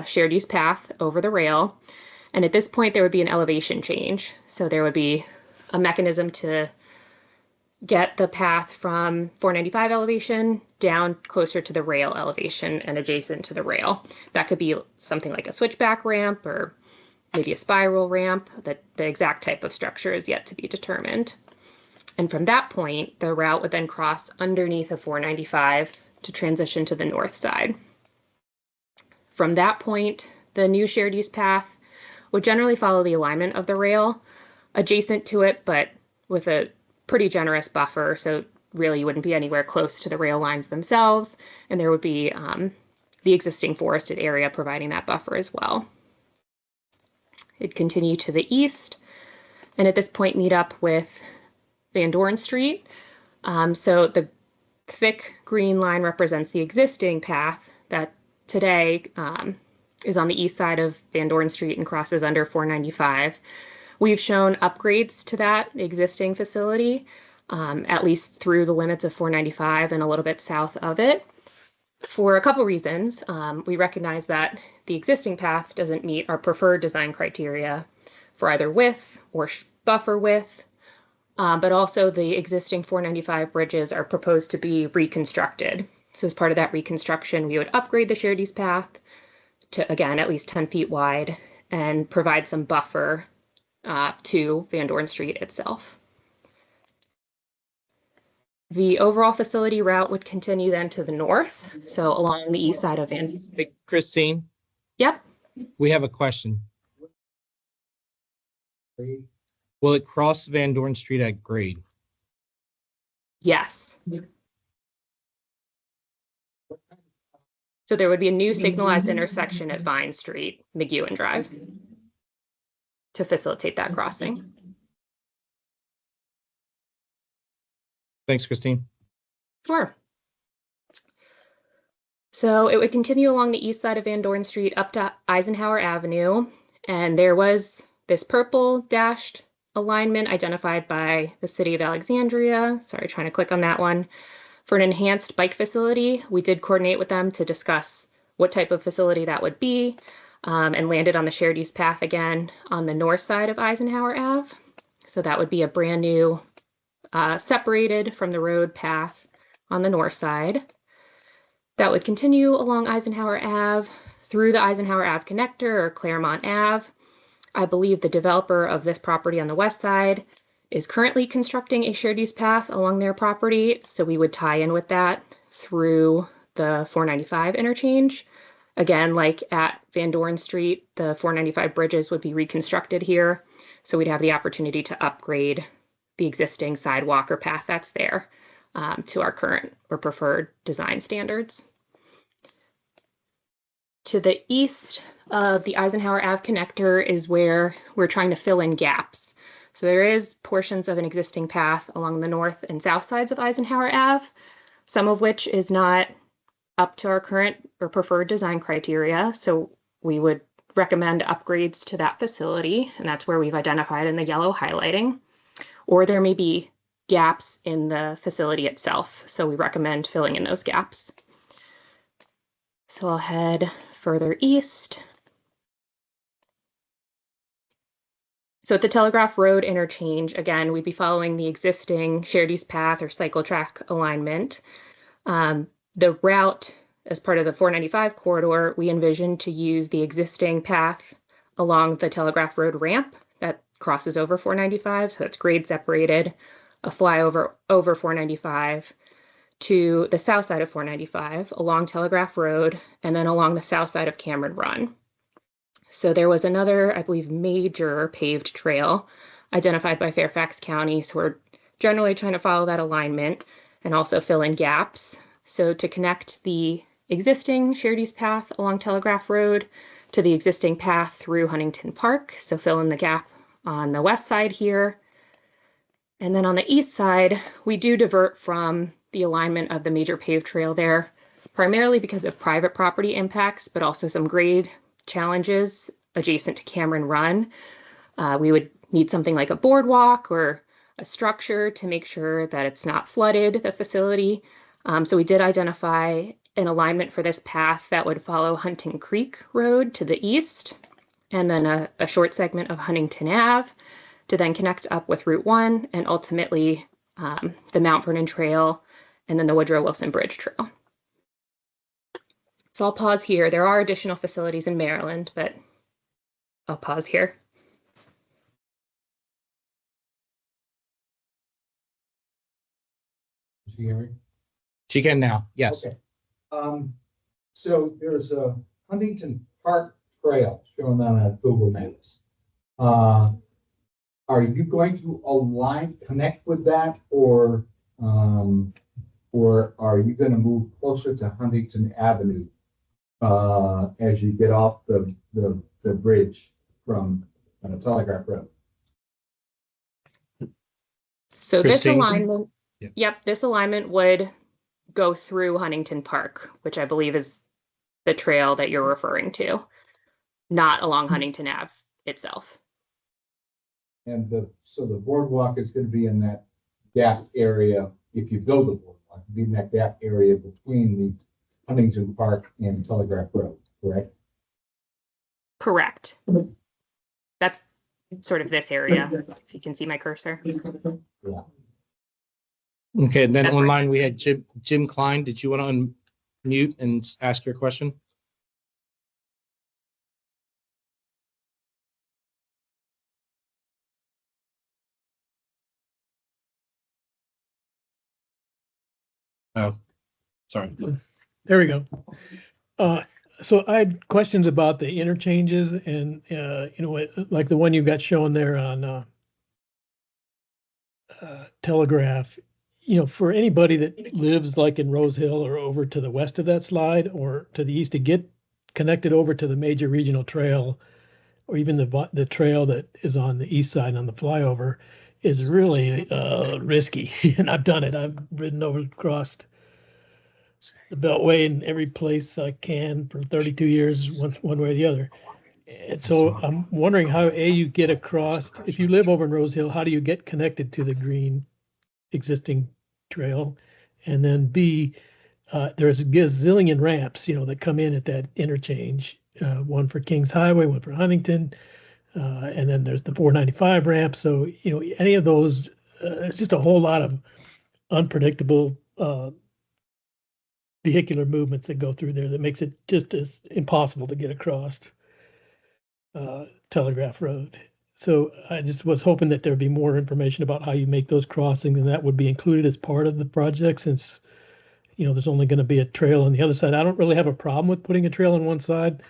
shared use path over the rail. And at this point, there would be an elevation change. So there would be a mechanism to get the path from 495 elevation down closer to the rail elevation and adjacent to the rail. That could be something like a switchback ramp or maybe a spiral ramp. The exact type of structure is yet to be determined. And from that point, the route would then cross underneath of 495 to transition to the north side. From that point, the new shared use path would generally follow the alignment of the rail adjacent to it, but with a pretty generous buffer. So really you wouldn't be anywhere close to the rail lines themselves. And there would be the existing forested area providing that buffer as well. It'd continue to the east and at this point meet up with Van Dorn Street. So the thick green line represents the existing path that today is on the east side of Van Dorn Street and crosses under 495. We've shown upgrades to that existing facility, at least through the limits of 495 and a little bit south of it, for a couple reasons. We recognize that the existing path doesn't meet our preferred design criteria for either width or buffer width, but also the existing 495 bridges are proposed to be reconstructed. So as part of that reconstruction, we would upgrade the shared use path to, again, at least 10 feet wide and provide some buffer to Van Dorn Street itself. The overall facility route would continue then to the north, so along the east side of Van. Hey, Christine, Yep. we have a question. Will it cross Van Dorn Street at grade? Yes. So there would be a new signalized intersection at Vine Street, McEwen Drive, to facilitate that crossing. Thanks, Christine. Sure. So it would continue along the east side of Van Dorn Street up to Eisenhower Avenue, and there was this purple dashed alignment identified by the City of Alexandria. Sorry, trying to click on that one. For an enhanced bike facility, we did coordinate with them to discuss what type of facility that would be, and landed on the shared use path again on the north side of Eisenhower Ave. So that would be a brand new separated from the road path on the north side. That would continue along Eisenhower Ave through the Eisenhower Ave connector or Claremont Ave. I believe the developer of this property on the west side is currently constructing a shared use path along their property, so we would tie in with that through the 495 interchange. Again, like at Van Dorn Street, the 495 bridges would be reconstructed here, so we'd have the opportunity to upgrade the existing sidewalk or path that's there to our current or preferred design standards. To the east of the Eisenhower Ave connector is where we're trying to fill in gaps. So there is portions of an existing path along the north and south sides of Eisenhower Ave, some of which is not up to our current or preferred design criteria. So we would recommend upgrades to that facility, and that's where we've identified in the yellow highlighting. Or there may be gaps in the facility itself, so we recommend filling in those gaps. So I'll head further east. So at the Telegraph Road interchange, again, we'd be following the existing shared use path or cycle track alignment. The route, as part of the 495 corridor, we envision to use the existing path along the Telegraph Road ramp that crosses over 495, so it's grade separated, a flyover over 495 to the south side of 495 along Telegraph Road, and then along the south side of Cameron Run. So there was another, I believe, major paved trail identified by Fairfax County, so we're generally trying to follow that alignment and also fill in gaps. So to connect the existing shared use path along Telegraph Road to the existing path through Huntington Park, so fill in the gap on the west side here. And then on the east side, we do divert from the alignment of the major paved trail there, primarily because of private property impacts, but also some grade challenges adjacent to Cameron Run. We would need something like a boardwalk or a structure to make sure that it's not flooded, the facility. So we did identify an alignment for this path that would follow Hunting Creek Road to the east, and then a short segment of Huntington Ave to then connect up with Route 1 and ultimately the Mount Vernon Trail and then the Woodrow Wilson Bridge Trail. So I'll pause here. There are additional facilities in Maryland, but I'll pause here. Can you hear me? She can now, yes. Okay. So there's a Huntington Park Trail shown on Google Maps. Are you going to connect with that, or are you going to move closer to Huntington Avenue as you get off the bridge from Telegraph Road? So this Christine? alignment, Yeah. yep, this alignment would go through Huntington Park, which I believe is the trail that you're referring to. not along Huntington Ave itself. And so the boardwalk is gonna be in that gap area, if you build a boardwalk, be in that gap area between the Huntington Park and Telegraph Road, correct? Correct. That's sort of this area, if you can see my cursor. Okay, and then That's right. online we had Jim Klein. Did you want to unmute and ask your question? Oh, sorry. There we go. So I had questions about the interchanges and, like the one you got shown there on Telegraph. For anybody that lives like in Rose Hill or over to the west of that slide or to the east to get connected over to the major regional trail or even the trail that is on the east side on the flyover is really risky. And I've done it. I've ridden over across the Beltway in every place I can for 32 years, one way or the other. And so I'm wondering how you get across, if you live over in Rose Hill, how do you get connected to the green existing trail? And then B, there's a gazillion ramps, that come in at that interchange, one for Kings Highway, one for Huntington, and then there's the 495 ramp. So, any of those, it's just a whole lot of unpredictable vehicular movements that go through there that makes it just as impossible to get across Telegraph Road. So I just was hoping that there'd be more information about how you make those crossings, and that would be included as part of the project since, there's only going to be a trail on the other side. I don't really have a problem with putting a trail on one side.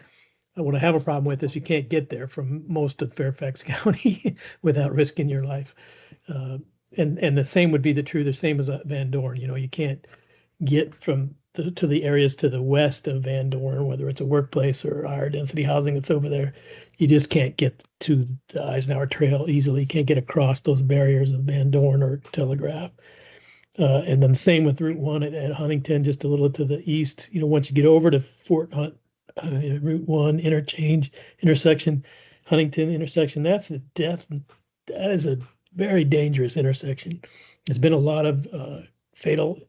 What I have a problem with is you can't get there from most of Fairfax County without risking your life. And the same would be the same as Van Dorn. You can't get from to the areas to the west of Van Dorn, whether it's a workplace or higher density housing that's over there. You just can't get to the Eisenhower Trail easily. You can't get across those barriers of Van Dorn or Telegraph. And then the same with Route 1 at Huntington, just a little to the east. Once you get over to Fort Hunt, Route 1 intersection, Huntington intersection, that's a death. That is a very dangerous intersection. There's been a lot of fatal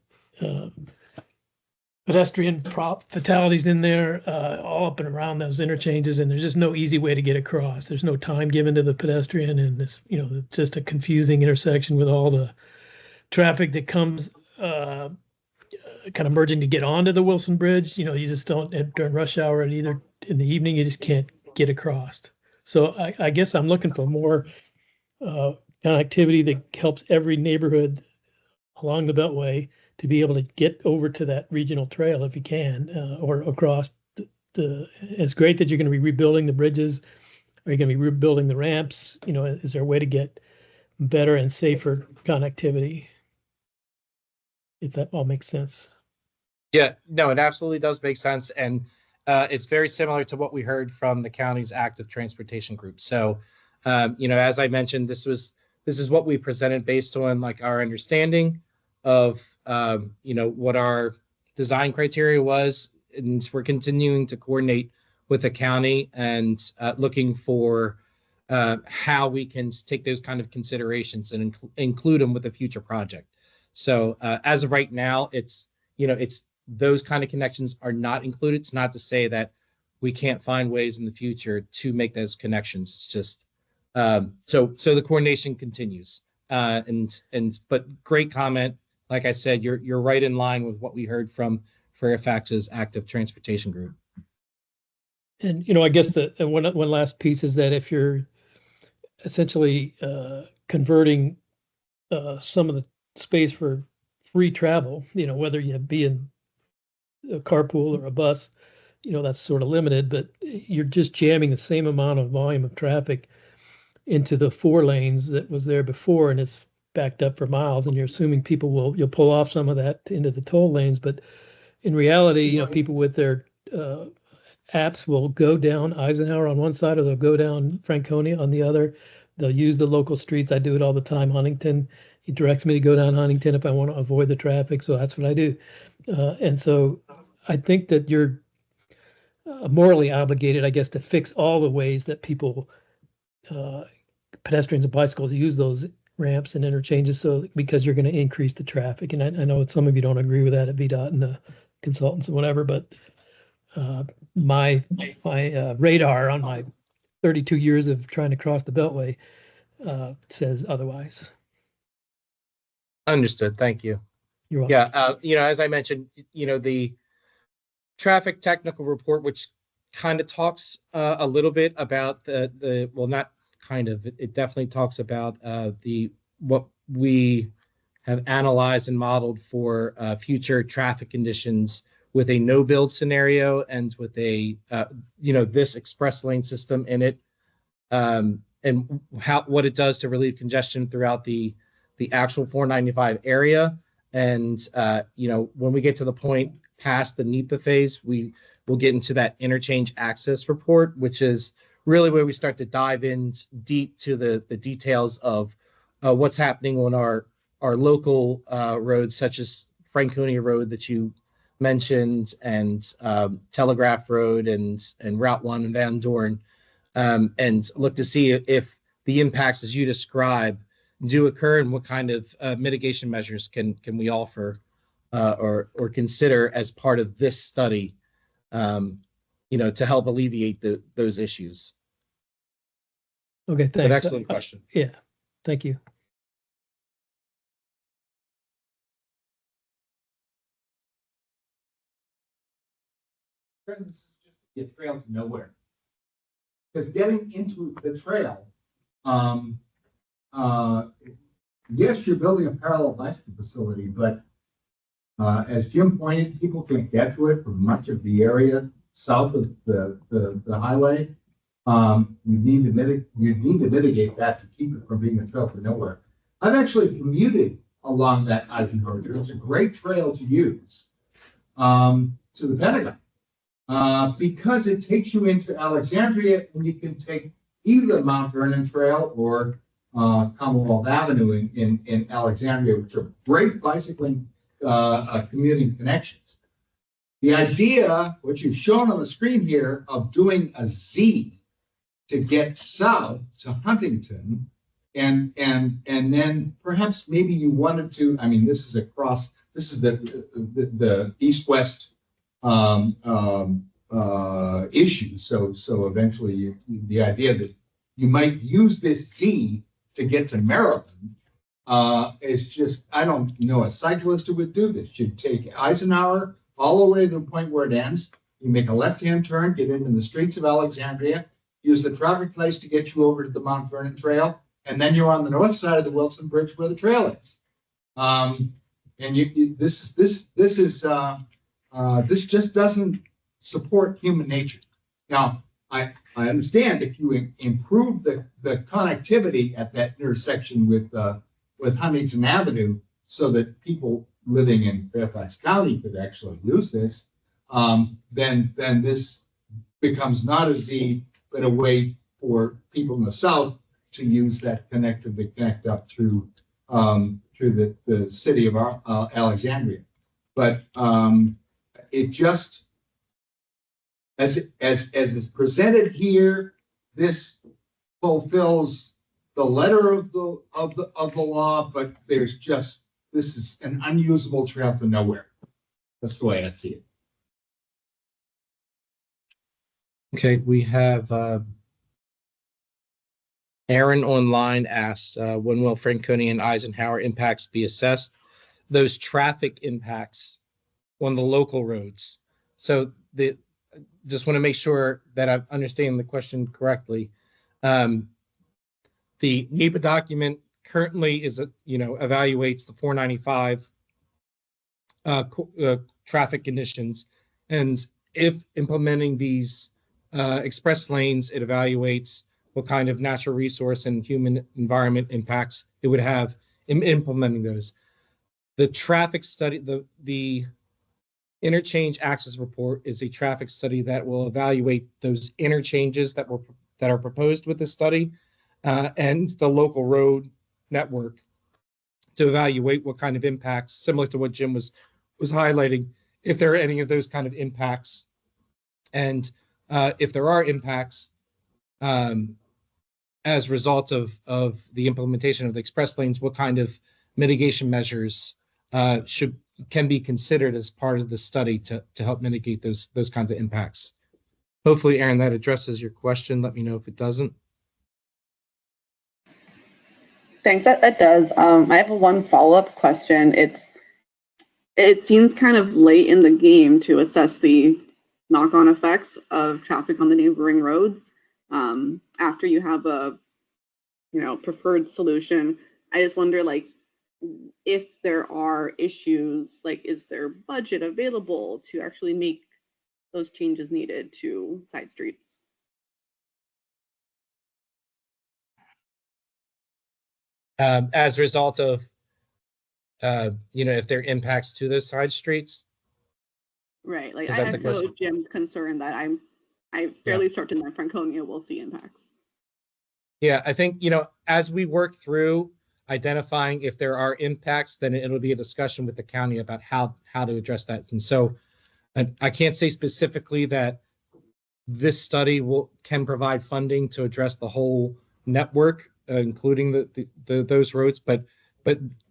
pedestrian fatalities in there, all up and around those interchanges, and there's just no easy way to get across. There's no time given to the pedestrian, and it's just a confusing intersection with all the traffic that comes kind of merging to get onto the Wilson Bridge. You just don't during rush hour and either in the evening you just can't get across. So I guess I'm looking for more connectivity that helps every neighborhood along the Beltway to be able to get over to that regional trail if you can, or across it's great that you're going to be rebuilding the bridges. Are you going to be rebuilding the ramps? Is there a way to get better and safer connectivity? If that all makes sense. Yeah, no, it absolutely does make sense. And it's very similar to what we heard from the county's active transportation group. So, as I mentioned, this is what we presented based on like our understanding of what our design criteria was, and we're continuing to coordinate with the county and looking for how we can take those kind of considerations and include them with a future project. So as of right now, it's those kind of connections are not included. It's not to say that we can't find ways in the future to make those connections. It's just so the coordination continues. But great comment. Like I said, you're right in line with what we heard from Fairfax's active transportation group. And I guess the one last piece is that if you're essentially converting some of the space for free travel, whether you be in a carpool or a bus, that's sort of limited, but you're just jamming the same amount of volume of traffic into the 4 lanes that was there before, and it's backed up for miles, and you're assuming you'll pull off some of that into the toll lanes. But in reality, people with their apps will go down Eisenhower on one side, or they'll go down Franconia on the other. They'll use the local streets. I do it all the time. Huntington, he directs me to go down Huntington if I want to avoid the traffic. So that's what I do. And so I think that you're morally obligated, I guess, to fix all the ways that people, pedestrians and bicycles use those ramps and interchanges. So because you're going to increase the traffic, and I know some of you don't agree with that at VDOT and the consultants and whatever, but my radar on my 32 years of trying to cross the Beltway says otherwise. Understood. Thank you. You're welcome. Yeah, as I mentioned, the traffic technical report, which kind of talks a little bit about well, not kind of, it definitely talks about what we have analyzed and modeled for future traffic conditions with a no build scenario and with a this express lane system in it, and what it does to relieve congestion throughout the actual 495 area. And when we get to the point past the NEPA phase, we will get into that interchange access report, which is really where we start to dive in deep to the details of what's happening on our local roads, such as Franconia Road that you mentioned, and Telegraph Road and Route 1 in Van Dorn, and look to see if the impacts as you describe do occur and what kind of mitigation measures can we offer or consider as part of this study, to help alleviate those issues. Okay, But thanks. excellent question. Yeah, thank you. This is just a trail to nowhere. Because getting into the trail, yes, you're building a parallel bicycle facility, but as Jim pointed, people can't get to it from much of the area south of the highway. You need to mitigate that to keep it from being a trail to nowhere. I've actually commuted along that Eisenhower Trail. It's a great trail to use to the Pentagon. Because it takes you into Alexandria, and you can take either Mount Vernon Trail or Commonwealth Avenue in Alexandria, which are great bicycling commuting connections. The idea, which you've shown on the screen here, of doing a Z to get south to Huntington, and then perhaps maybe you wanted to. I mean, this is the east-west issue. So eventually, the idea that you might use this Z to get to Maryland is just, I don't know a cyclist who would do this. You'd take Eisenhower all the way to the point where it ends. You make a left-hand turn, get into the streets of Alexandria, use the traffic lights to get you over to the Mount Vernon Trail, and then you're on the north side of the Wilson Bridge where the trail is. And this just doesn't support human nature. Now, I understand if you improve the connectivity at that intersection with Huntington Avenue, so that people living in Fairfax County could actually use this, then this becomes not a Z, but a way for people in the south to use that connector to connect up through the city of Alexandria. But it just, as it's presented here, this fulfills the letter of the law, but this is an unusable trail to nowhere. That's the way I see it. Okay, we have Aaron online asked, when will Franconia and Eisenhower impacts be assessed? Those traffic impacts on the local roads. So just want to make sure that I understand the question correctly. The NEPA document currently evaluates the 495 traffic conditions, and if implementing these express lanes, it evaluates what kind of natural resource and human environment impacts it would have in implementing those. The traffic study, the interchange access report is a traffic study that will evaluate those interchanges that are proposed with this study, and the local road network to evaluate what kind of impacts, similar to what Jim was highlighting, if there are any of those kind of impacts And if there are impacts as a result of the implementation of the express lanes, what kind of mitigation measures can be considered as part of the study to help mitigate those kinds of impacts. Hopefully, Aaron, that addresses your question. Let me know if it doesn't. Thanks, that does. I have one follow-up question. It seems kind of late in the game to assess the knock-on effects of traffic on the neighboring roads. After you have a, preferred solution, I just wonder, like, if there are issues, like, is there budget available to actually make those changes needed to side streets? As a result of, if there are impacts to those side streets. Right. Like, I know Jim's concerned that I'm fairly certain that Franconia will see impacts. Yeah, I think, as we work through identifying if there are impacts, then it'll be a discussion with the county about how to address that. And so I can't say specifically that this study can provide funding to address the whole network, including those roads, but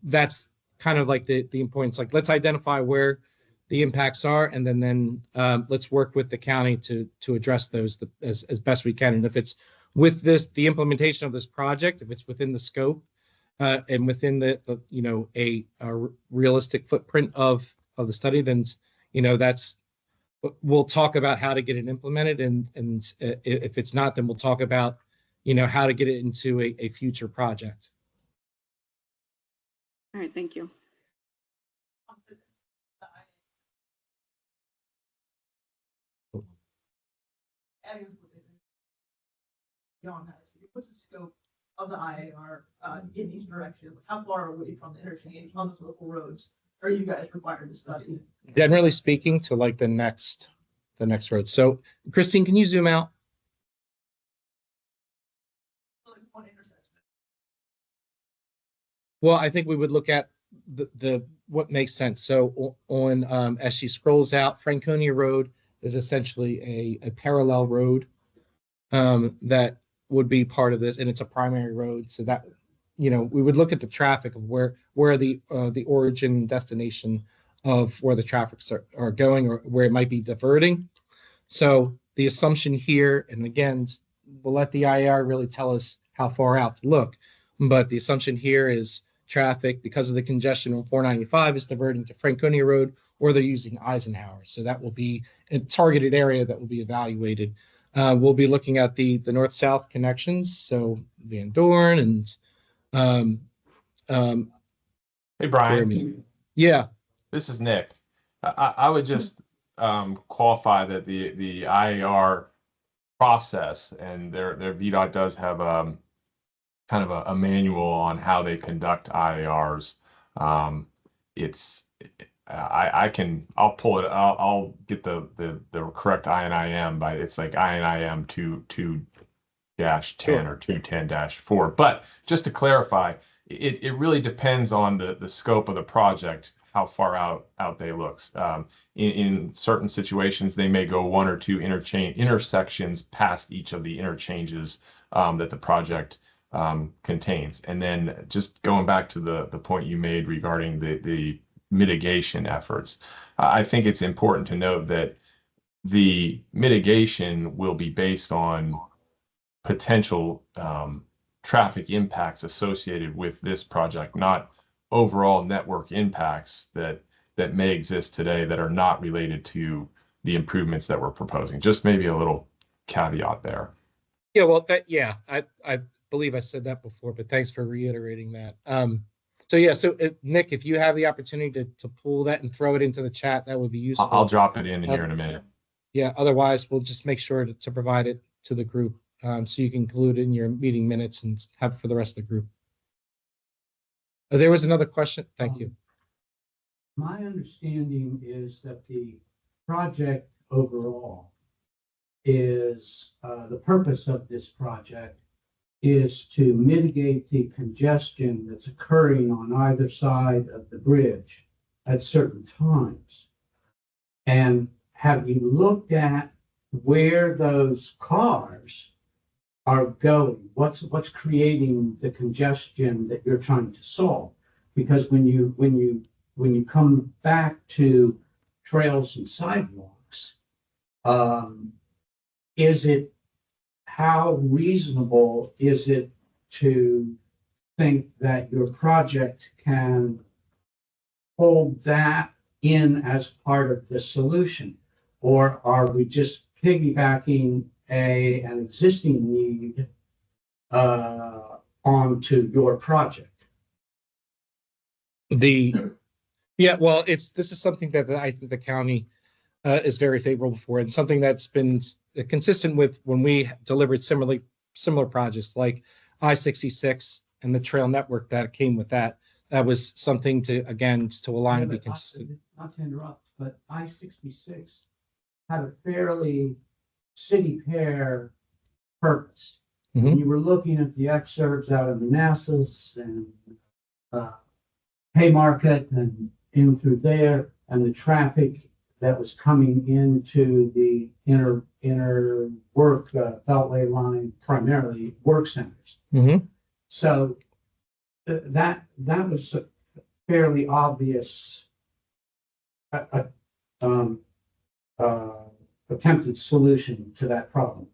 that's kind of like the importance. Like, let's identify where the impacts are, and then let's work with the county to address those as best we can. And if it's with the implementation of this project, if it's within the scope and within a realistic footprint of the study, then we'll talk about how to get it implemented, and if it's not, then we'll talk about how to get it into a future project. All right, thank you. What's the scope of the IAR in each direction? How far away from the interchange on those local roads are you guys required to study? Generally speaking, to like the next road. So, Christine, can you zoom out? Well, I think we would look at the what makes sense. So on as she scrolls out, Franconia Road is essentially a parallel road that would be part of this, and it's a primary road. So that we would look at the traffic of where the origin and destination of where the traffics are going, or where it might be diverting. So the assumption here, and again, we'll let the IAR really tell us how far out to look, but the assumption here is traffic, because of the congestion on 495, is diverting to Franconia Road, or they're using Eisenhower. So that will be a targeted area that will be evaluated. We'll be looking at the north-south connections, so Van Dorn and Hey, Brian. Yeah. This is Nick. I would just qualify that the IAR process, and their VDOT does have kind of a manual on how they conduct IARs. I'll pull it. I'll get the correct INIM, but it's like INIM 2-10 or 210-4. But just to clarify, it really depends on the scope of the project, how far out they look. In certain situations, they may go one or two intersections past each of the interchanges that the project contains. And then just going back to the point you made regarding the mitigation efforts, I think it's important to note that the mitigation will be based on potential traffic impacts associated with this project, not overall network impacts that may exist today that are not related to the improvements that we're proposing. Just maybe a little caveat there. Yeah, well, I believe I said that before, but thanks for reiterating that. So Nick, if you have the opportunity to pull that and throw it into the chat, that would be useful. I'll drop it in here in a minute. Yeah, otherwise we'll just make sure to provide it to the group, so you can include it in your meeting minutes and have it for the rest of the group. There was another question. Thank you. My understanding is that the project overall is, the purpose of this project is to mitigate the congestion that's occurring on either side of the bridge at certain times. And have you looked at where those cars are going, what's creating the congestion that you're trying to solve. Because when you come back to trails and sidewalks, how reasonable is it to think that your project can hold that in as part of the solution? Or are we just piggybacking an existing need onto your project? Well, this is something that I think the county is very favorable for, and something that's been consistent with when we delivered similar projects like I-66 and the trail network that came with that. That was something to align and be consistent. Not to interrupt, but I-66 had a fairly city pair purpose. Mhm. And you were looking at the excerpts out of Manassas and Haymarket and in through there, and the traffic that was coming into the inner work beltway line, primarily work centers. Mm-hmm. So that was a fairly obvious attempted solution to that problem.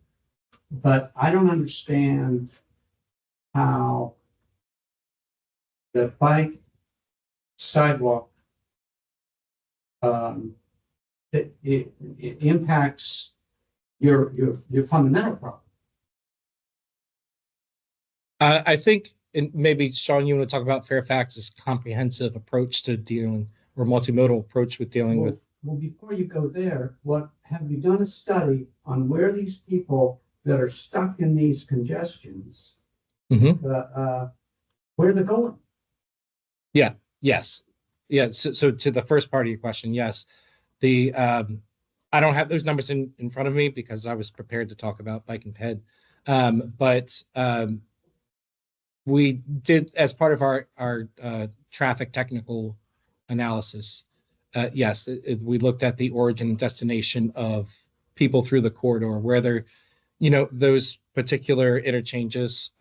But I don't understand how the bike sidewalk it impacts your fundamental problem. I think, and maybe Sean, you want to talk about Fairfax's comprehensive approach to dealing, or multimodal approach with dealing with. Well, before you go there, have you done a study on where these people that are stuck in these congestions, where they're going? Yes. So to the first part of your question, yes. I don't have those numbers in front of me because I was prepared to talk about Bike and Ped. But we did, as part of our traffic technical analysis, yes, we looked at the origin and destination of people through the corridor, where they're, those particular interchanges,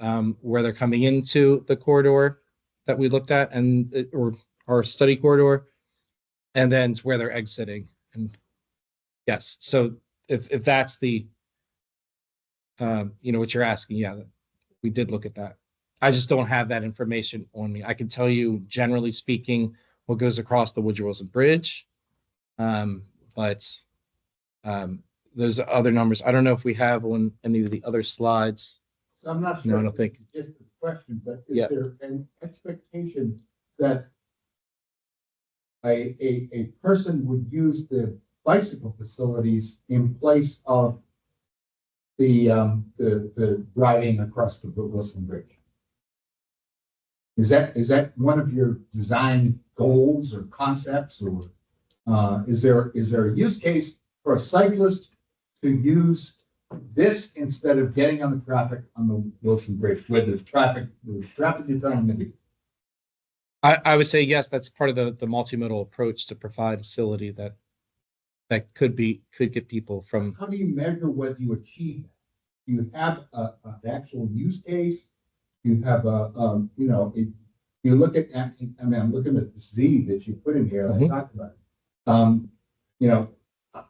where they're coming into the corridor that we looked at, or our study corridor, and then where they're exiting. And yes, so if that's the, what you're asking, yeah, we did look at that. I just don't have that information on me. I can tell you, generally speaking, what goes across the Woodrow Wilson Bridge. But those other numbers, I don't know if we have on any of the other slides. So I'm not sure. No, I don't think. Just a question, but is Yeah. there an expectation that a person would use the bicycle facilities in place of the driving across the Wilson Bridge? Is that one of your design goals or concepts, or is there a use case for a cyclist to use this instead of getting on the traffic on the Wilson Bridge, where the traffic you're trying to mitigate? I would say yes. That's part of the multimodal approach to provide a facility that could get people from. How do you measure whether you achieve that? Do you have an actual use case? You have if you look at, I'm looking at the Z that you put in here. I talked about it.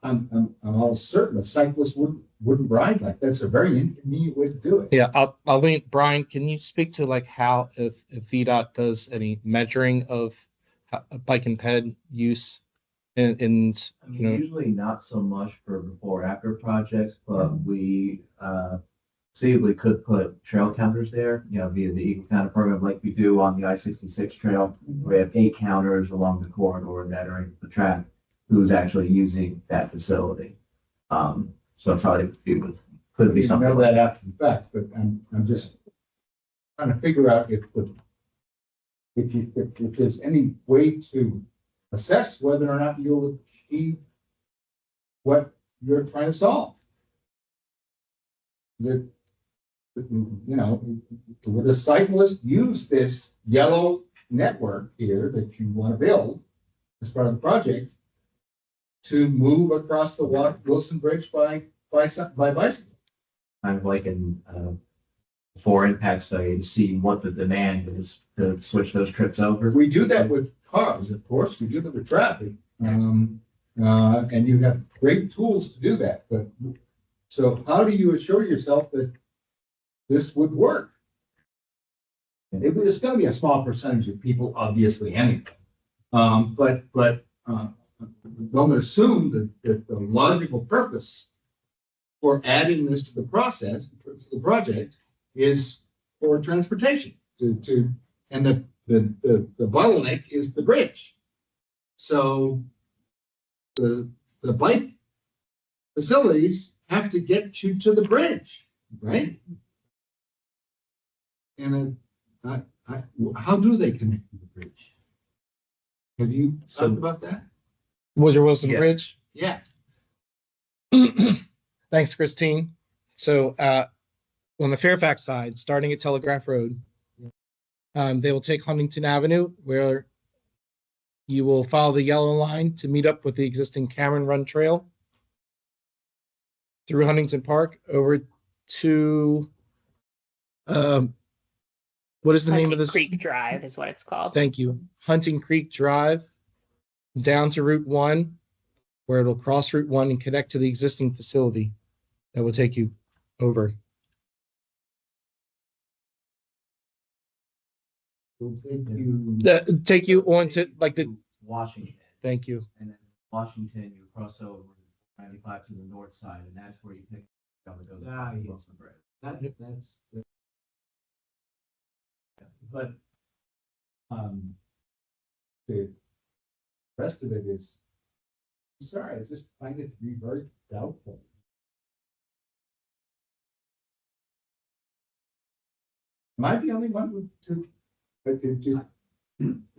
I'm almost certain a cyclist wouldn't ride like that. That's a very inconvenient way to do it. Yeah, I'll lean. Brian, can you speak to like how if VDOT does any measuring of bike and ped use, and usually not so much for before after projects, but we conceivably could put trail counters there, via the Eagle Counter program, like we do on the I-66 trail. We have 8 counters along the corridor that are in the track who's actually using that facility. So I thought it could be something. Know that after the fact, but I'm just trying to figure out if there's any way to assess whether or not you'll achieve what you're trying to solve. Would a cyclist use this yellow network here that you want to build as part of the project to move across the Wilson Bridge by by bicycle. Kind of like in for impact study to see what the demand is to switch those trips over. We do that with cars, of course, we do that with traffic. And you have great tools to do that, but so how do you assure yourself that this would work? It's gonna be a small percentage of people, obviously, anyway. But one would assume that the logical purpose for adding this to the process, to the project, is for transportation and the bottleneck is the bridge. So the bike facilities have to get you to the bridge, right? And how do they connect to the bridge? Have you thought about that? Woodrow Wilson Yeah. Bridge. Yeah. Thanks, Christine. So on the Fairfax side, starting at Telegraph Road, they will take Huntington Avenue, where you will follow the yellow line to meet up with the existing Cameron Run Trail through Huntington Park over to what is the name of this? Creek Drive is what it's called. Thank you. Hunting Creek Drive down to Route 1, where it'll cross Route 1 and connect to the existing facility that will take you over. Will Take you on to like the. Washington. Thank you. And then Washington, you cross over 95 to the north side, and that's where you pick up and go to the Wilson Bridge. That's. But the rest of it is, sorry, I just find it to be very doubtful. Am I the only one to?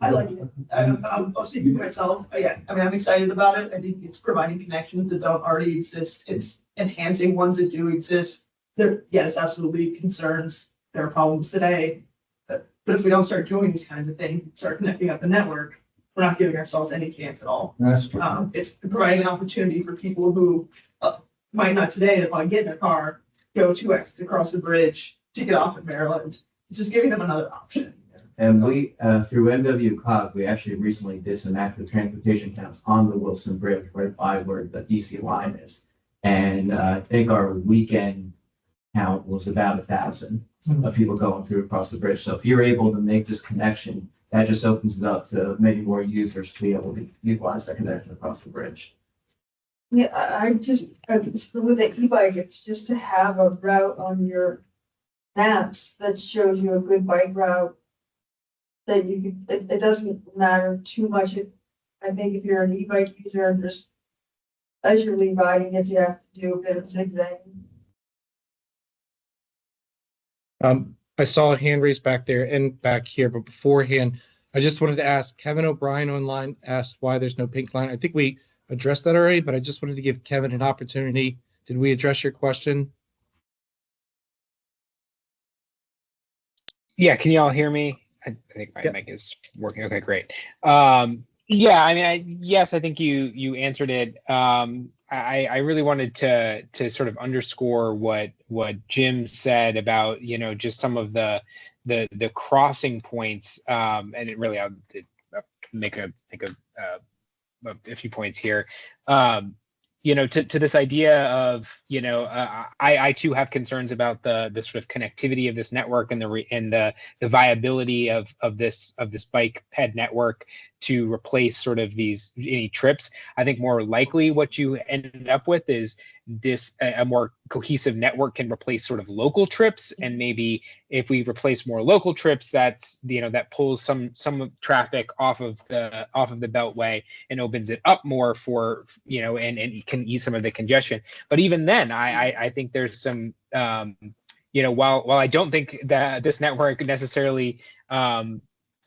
I like it. I'll speak for myself. Yeah, I mean, I'm excited about it. I think it's providing connections that don't already exist. It's enhancing ones that do exist. There's absolutely concerns. There are problems today. But if we don't start doing these kinds of things, start connecting up the network, we're not giving ourselves any chance at all. That's true. It's providing an opportunity for people who might not today, want to get in their car, go 2x to cross the bridge, to get off in Maryland. It's just giving them another option. And we, through MWCOG, we actually recently did some active transportation counts on the Wilson Bridge right by where the DC line is. And I think our weekend count was about 1,000 of people going through across the bridge. So if you're able to make this connection, that just opens it up to many more users to be able to utilize that connection across the bridge. Yeah, I just with the e-bike, it's just to have a route on your maps that shows you a good bike route that you could, it doesn't matter too much. I think if you're an e-bike user and just leisurely riding, if you have to do a bit of zigzagging. I saw a hand raised back there and back here, but beforehand, I just wanted to ask Kevin O'Brien online asked why there's no pink line. I think we addressed that already, but I just wanted to give Kevin an opportunity. Did we address your question? Yeah, can you all hear me? I think my mic is working. Okay, great. Yeah, I mean, yes, I think you answered it. I really wanted to sort of underscore what Jim said about, just some of the crossing points, and it really I'll make a few points here. To this idea of, I too have concerns about the sort of connectivity of this network and the viability of this bike ped network to replace sort of any trips. I think more likely what you ended up with is a more cohesive network can replace sort of local trips, and maybe if we replace more local trips, that pulls some traffic off of the beltway and opens it up more for and can ease some of the congestion. But even then, I think there's some while I don't think that this network necessarily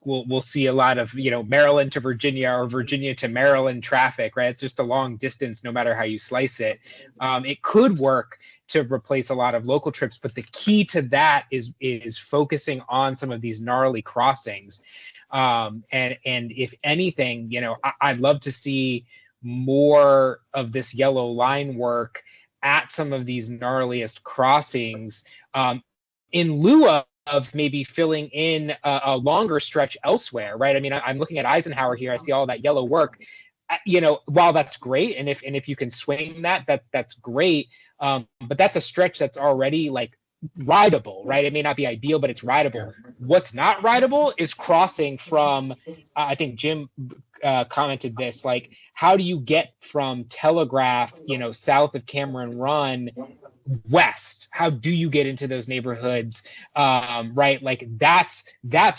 we'll see a lot of Maryland to Virginia or Virginia to Maryland traffic, right? It's just a long distance no matter how you slice it. It could work to replace a lot of local trips, but the key to that is focusing on some of these gnarly crossings. And if anything, I'd love to see more of this yellow line work at some of these gnarliest crossings, in lieu of maybe filling in a longer stretch elsewhere, right? I mean, I'm looking at Eisenhower here. I see all that yellow work. You know, while that's great, and if you can swing that's great. But that's a stretch that's already like rideable, right? It may not be ideal, but it's rideable. What's not rideable is crossing from, I think Jim commented this, like, how do you get from Telegraph, you know, south of Cameron Run west? How do you get into those neighborhoods? Right, like that's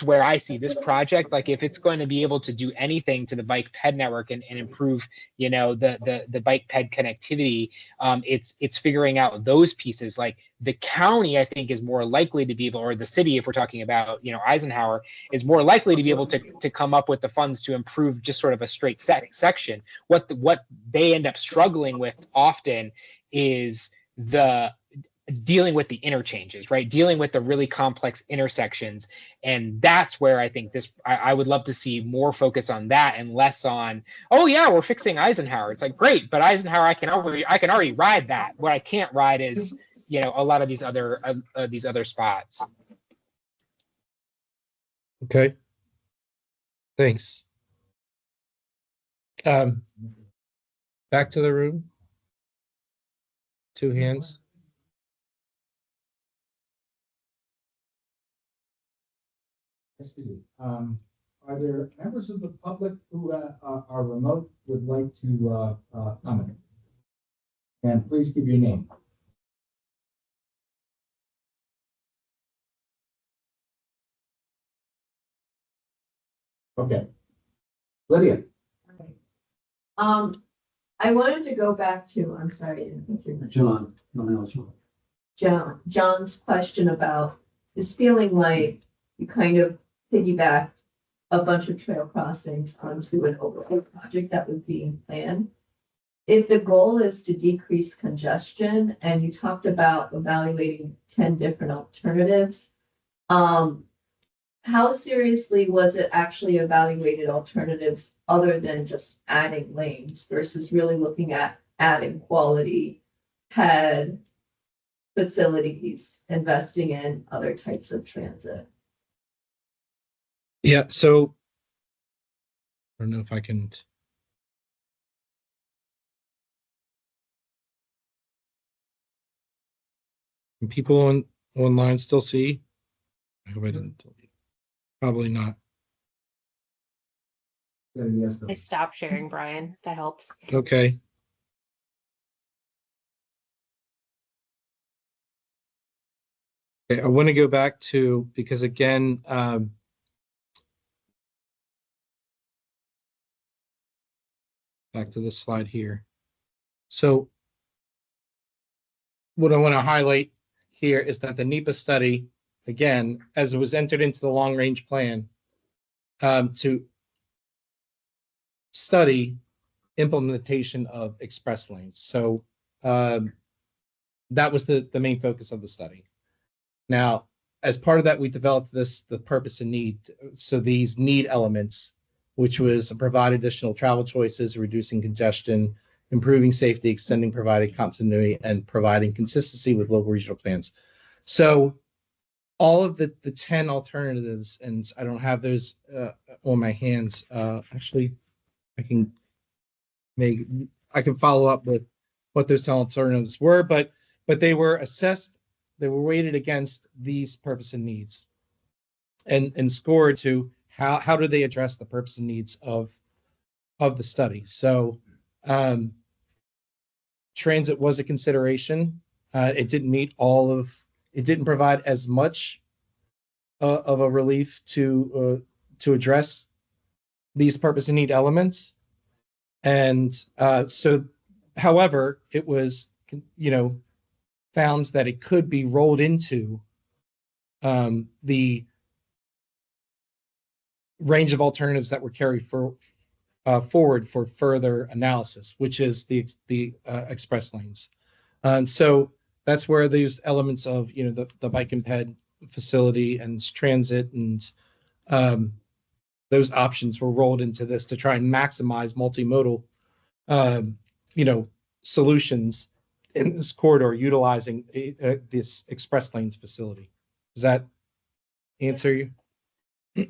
where I see this project, like if it's going to be able to do anything to the bike ped network and improve, you know, the bike ped connectivity, it's figuring out those pieces. Like the county, I think, is more likely to be able, or the city, if we're talking about, you know, Eisenhower, is more likely to be able to come up with the funds to improve just sort of a straight section. What they end up struggling with often is the dealing with the interchanges, right? Dealing with the really complex intersections. And that's where I think I would love to see more focus on that and less on, oh yeah, we're fixing Eisenhower. It's like, great, but Eisenhower, I can already ride that. What I can't ride is, you know, a lot of these other spots. Okay. Thanks. Back to the room. Two hands. Yes, we do. Are there members of the public who are remote would like to comment? And please give your name. Okay. Lydia. I wanted to go back to, I'm sorry, John's question about this feeling like you kind of piggybacked a bunch of trail crossings onto an overall project that was being planned. If the goal is to decrease congestion, and you talked about evaluating 10 different alternatives, how seriously was it actually evaluated alternatives other than just adding lanes versus really looking at adding quality ped facilities, investing in other types of transit? Yeah, so I don't know if I can. Can people online still see? I hope I didn't. Probably not. I stopped sharing, Brian. That helps. Okay. Okay, I want to go back to, because again, back to this slide here. So what I want to highlight here is that the NEPA study, again, as it was entered into the long range plan, to study implementation of express lanes. So that was the main focus of the study. Now, as part of that, we developed the purpose and need. So these need elements, which was provide additional travel choices, reducing congestion, improving safety, extending provided continuity, and providing consistency with local regional plans. So all of the 10 alternatives, and I don't have those on my hands. Actually, I can follow up with what those 10 alternatives were, but they were assessed, they were weighted against these purpose and needs and scored to how do they address the purpose and needs of the study. So transit was a consideration. It didn't meet it didn't provide as much of a relief to address these purpose and need elements. And so, however, it was, found that it could be rolled into the range of alternatives that were carried forward for further analysis, which is the express lanes. And so that's where these elements of, the bike and ped facility and transit and those options were rolled into this to try and maximize multimodal, solutions in this corridor utilizing this express lanes facility. Does that answer you? That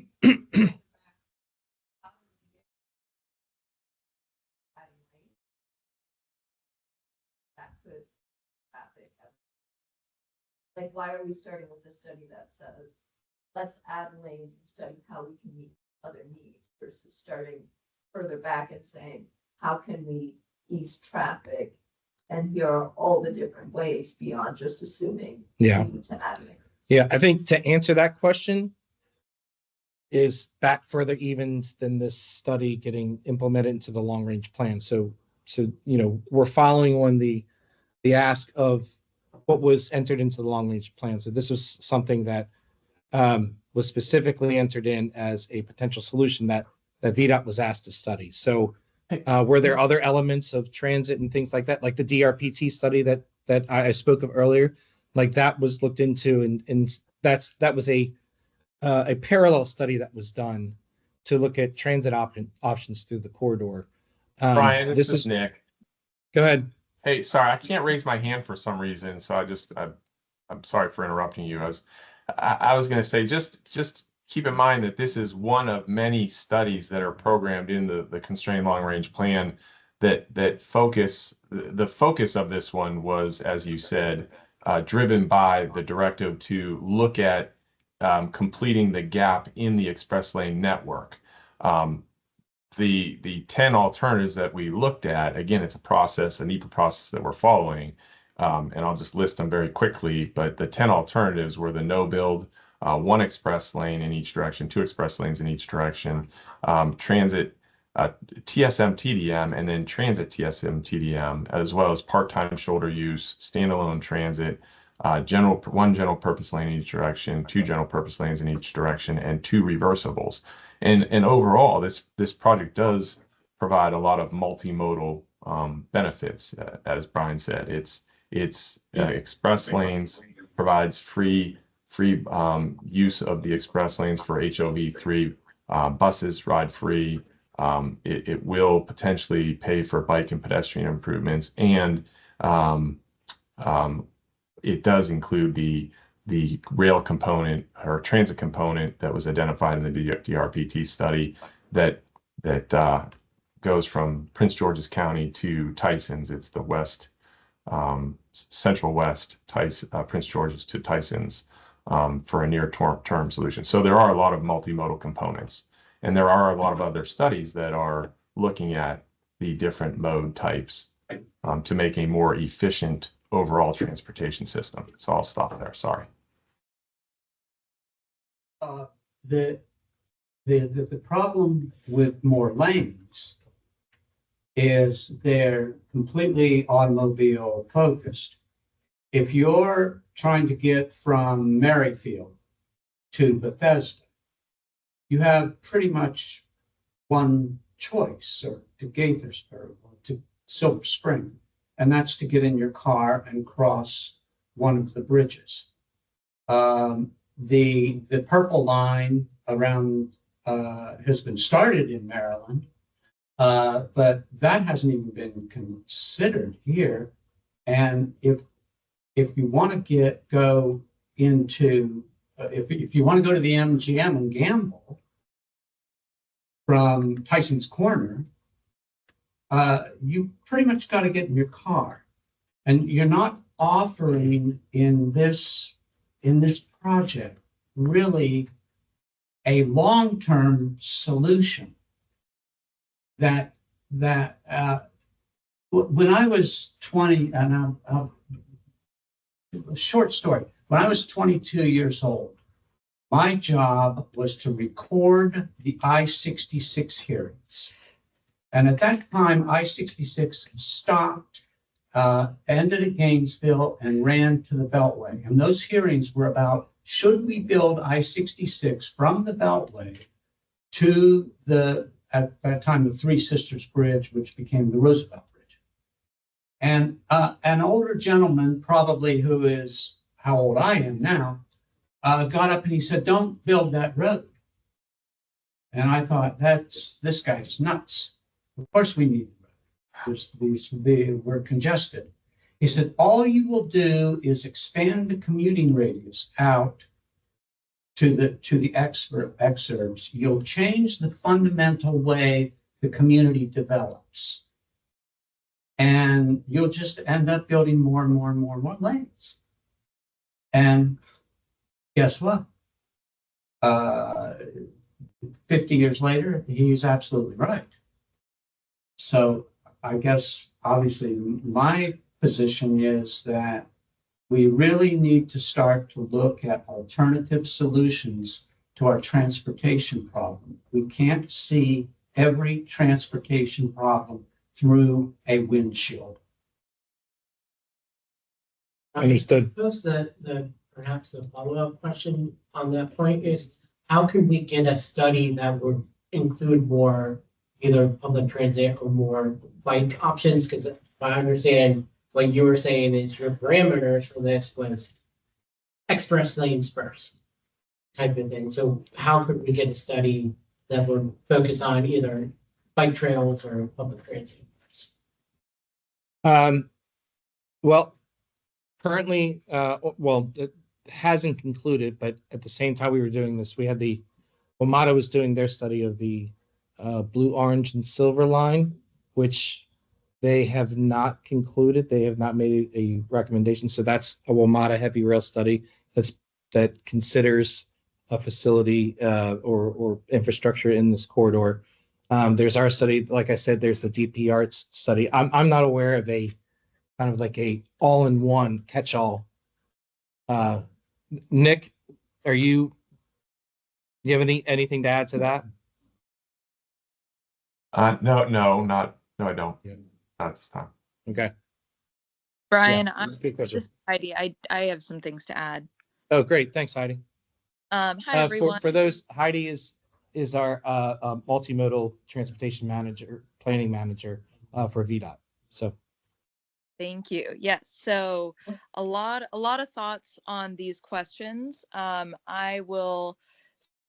could happen. Like, why are we starting with a study that says, let's add lanes and study how we can meet other needs versus starting further back and saying, how can we ease traffic? And here are all the different ways beyond just assuming we need to add lanes. Yeah, I think to answer that question is back further evens than this study getting implemented into the long range plan. So we're following on the ask of what was entered into the long range plan. So this was something that was specifically entered in as a potential solution that VDOT was asked to study. So were there other elements of transit and things like that, like the DRPT study that I spoke of earlier, like that was looked into, and that was a parallel study that was done to look at transit options through the corridor. Brian, this is Nick. Go ahead. Hey, sorry, I can't raise my hand for some reason, so I'm sorry for interrupting you. I was going to say just keep in mind that this is one of many studies that are programmed in the constrained long range plan that focus. The focus of this one was, as you said, driven by the directive to look at completing the gap in the express lane network. The 10 alternatives that we looked at, again, it's a process, a NEPA process that we're following, and I'll just list them very quickly, but the 10 alternatives were the no build, one express lane in each direction, two express lanes in each direction, transit TSM TDM, and then transit TSM TDM, as well as part-time shoulder use, standalone transit, one general purpose lane in each direction, two general purpose lanes in each direction, and two reversibles. And overall, this project does provide a lot of multimodal benefits. As Brian said, it's express lanes, provides free use of the express lanes for HOV3 buses, ride free. It will potentially pay for bike and pedestrian improvements, and it does include the rail component or transit component that was identified in the DRPT study that goes from Prince George's County to Tyson's. It's the west, central west, Prince George's to Tyson's for a near-term solution. So there are a lot of multimodal components, and there are a lot of other studies that are looking at the different mode types to make a more efficient overall transportation system. So I'll stop there. Sorry. The problem with more lanes is they're completely automobile focused. If you're trying to get from Merrifield to Bethesda, you have pretty much one choice, or to Gaithersburg or to Silver Spring, and that's to get in your car and cross one of the bridges. The purple line around has been started in Maryland, but that hasn't even been considered here. And if you want to go into if you want to go to the MGM and gamble from Tyson's Corner, you pretty much got to get in your car, and you're not offering in this project really a long-term solution that when I was 20, and a short story, when I was 22 years old, my job was to record the I-66 hearings. And at that time, I-66 stopped, ended at Gainesville, and ran to the Beltway. And those hearings were about, should we build I-66 from the Beltway to at that time, the Three Sisters Bridge, which became the Roosevelt Bridge. And an older gentleman, probably who is how old I am now, got up and he said, "Don't build that road." And I thought, this guy's nuts. Of course we need the road. We're congested. He said, all you will do is expand the commuting radius out to the exurbs. You'll change the fundamental way the community develops. And you'll just end up building more and more and more and more lanes. And guess what? 50 years later, he's absolutely right. So I guess, obviously, my position is that we really need to start to look at alternative solutions to our transportation problem. We can't see every transportation problem through a windshield. Understood. Suppose the perhaps the follow-up question on that point is, how can we get a study that would include more either public transit or more bike options? Because if I understand what you were saying is your parameters for this was express lanes first type of thing. So how could we get a study that would focus on either bike trails or public transit? Well, currently, well, it hasn't concluded, but at the same time we were doing this, we had WMATA was doing their study of the blue, orange, and silver line, which they have not concluded. They have not made a recommendation. So that's a WMATA heavy rail study that considers a facility or infrastructure in this corridor. There's our study. Like I said, there's the DPR study. I'm not aware of a kind of like a all-in-one catch-all. Nick, do you have anything to add to that? No, I don't. Yeah. Not this time. Okay. Brian, Yeah, I'm good question. just Heidi. I have some things to add. Oh, great. Thanks, Heidi. Hi, everyone. For those, Heidi is our multimodal transportation manager, planning manager for VDOT. So. Thank you. Yes. So a lot of thoughts on these questions. I will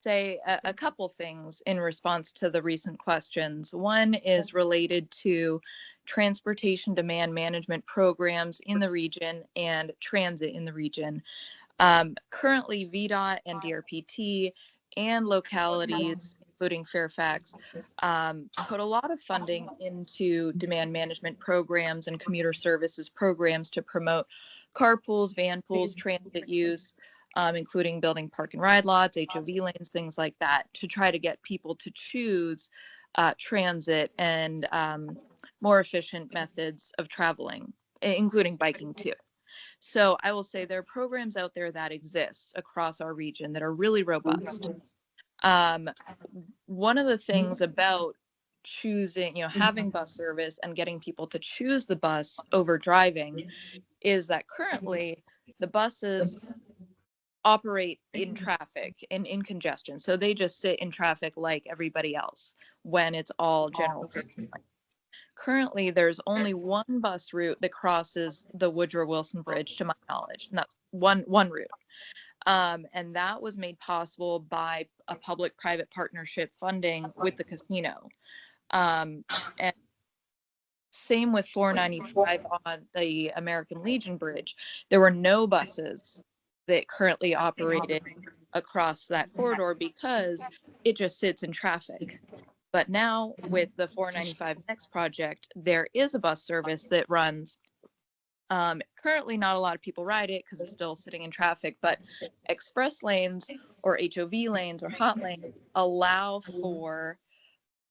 say a couple things in response to the recent questions. One is related to transportation demand management programs in the region and transit in the region. Currently, VDOT and DRPT and localities, including Fairfax, put a lot of funding into demand management programs and commuter services programs to promote carpools, van pools, transit use, including building park and ride lots, HOV lanes, things like that, to try to get people to choose transit and more efficient methods of traveling, including biking too. So I will say there are programs out there that exist across our region that are really robust. One of the things about choosing, having bus service and getting people to choose the bus over driving is that currently the buses operate in traffic and in congestion. So they just sit in traffic like everybody else when it's all general. Currently, there's only one bus route that crosses the Woodrow Wilson Bridge, to my knowledge, and that's one route. And that was made possible by a public-private partnership funding with the casino. And same with 495 on the American Legion Bridge. There were no buses that currently operated across that corridor because it just sits in traffic. But now with the 495 Next project, there is a bus service that runs. Currently, not a lot of people ride it because it's still sitting in traffic, but express lanes or HOV lanes or hot lanes allow for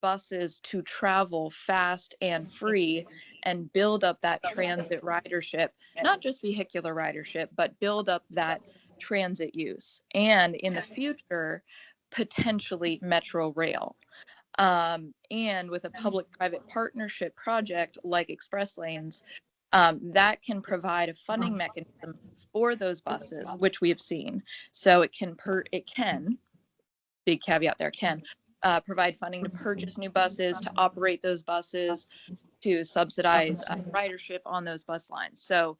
buses to travel fast and free and build up that transit ridership, not just vehicular ridership, but build up that transit use. And in the future, potentially metro rail. And with a public-private partnership project like Express Lanes, that can provide a funding mechanism for those buses, which we have seen. So it can, big caveat there, provide funding to purchase new buses, to operate those buses, to subsidize ridership on those bus lines. So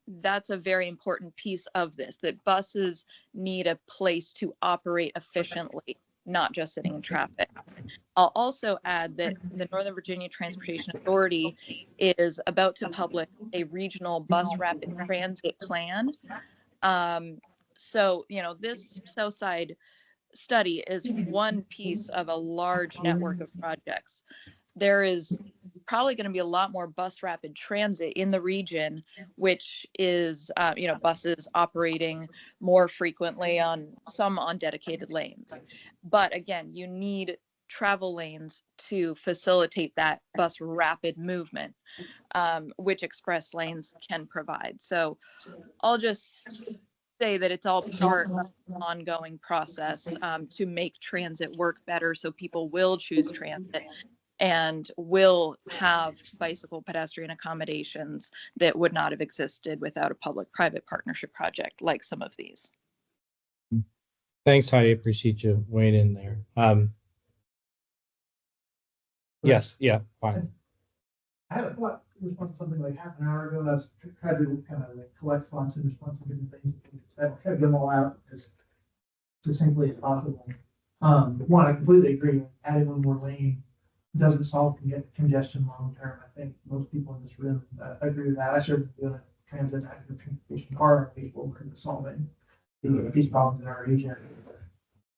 that's a very important piece of this, that buses need a place to operate efficiently not just sitting in traffic. I'll also add that the Northern Virginia Transportation Authority is about to publish a regional bus rapid transit plan. So, you know, this Southside study is one piece of a large network of projects. There is probably going to be a lot more bus rapid transit in the region, which is, you know, buses operating more frequently on dedicated lanes. But again, you need travel lanes to facilitate that bus rapid movement, which express lanes can provide. So I'll just say that it's all part of an ongoing process to make transit work better so people will choose transit and will have bicycle pedestrian accommodations that would not have existed without a public-private partnership project like some of these. Thanks, Heidi. Appreciate you weighing in there. Yes, yeah, fine. I had a thought response something like half an hour ago. I was tried to kind of like collect thoughts in response to different things. I try to get them all out as succinctly as possible. One, I completely agree. Adding one more lane doesn't solve congestion long term. I think most people in this room agree with that. I certainly feel that transit and active transportation are capable of solving these problems in our region.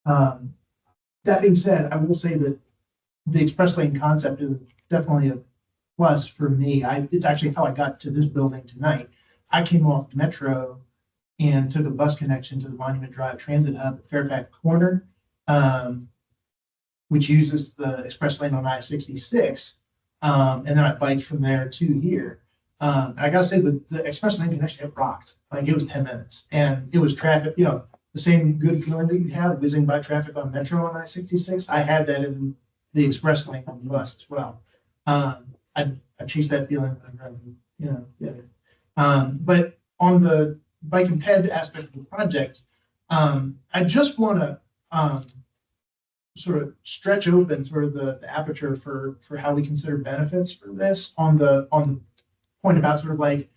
That being said, I will say that the express lane concept is definitely a plus for me. It's actually how I got to this building tonight. I came off Metro and took a bus connection to the Monument Drive Transit Hub at Fairfax Corner, which uses the express lane on I-66. And then I biked from there to here. I gotta say the express lane connection, it rocked. Like it was 10 minutes and it was traffic, you know, the same good feeling that you have whizzing by traffic on Metro on I-66. I had that in the express lane on the bus as well. I chase that feeling when I'm, you know, yeah. But on the bike and ped aspect of the project, I just want to sort of stretch open sort of the aperture for how we consider benefits for this on the point about sort of like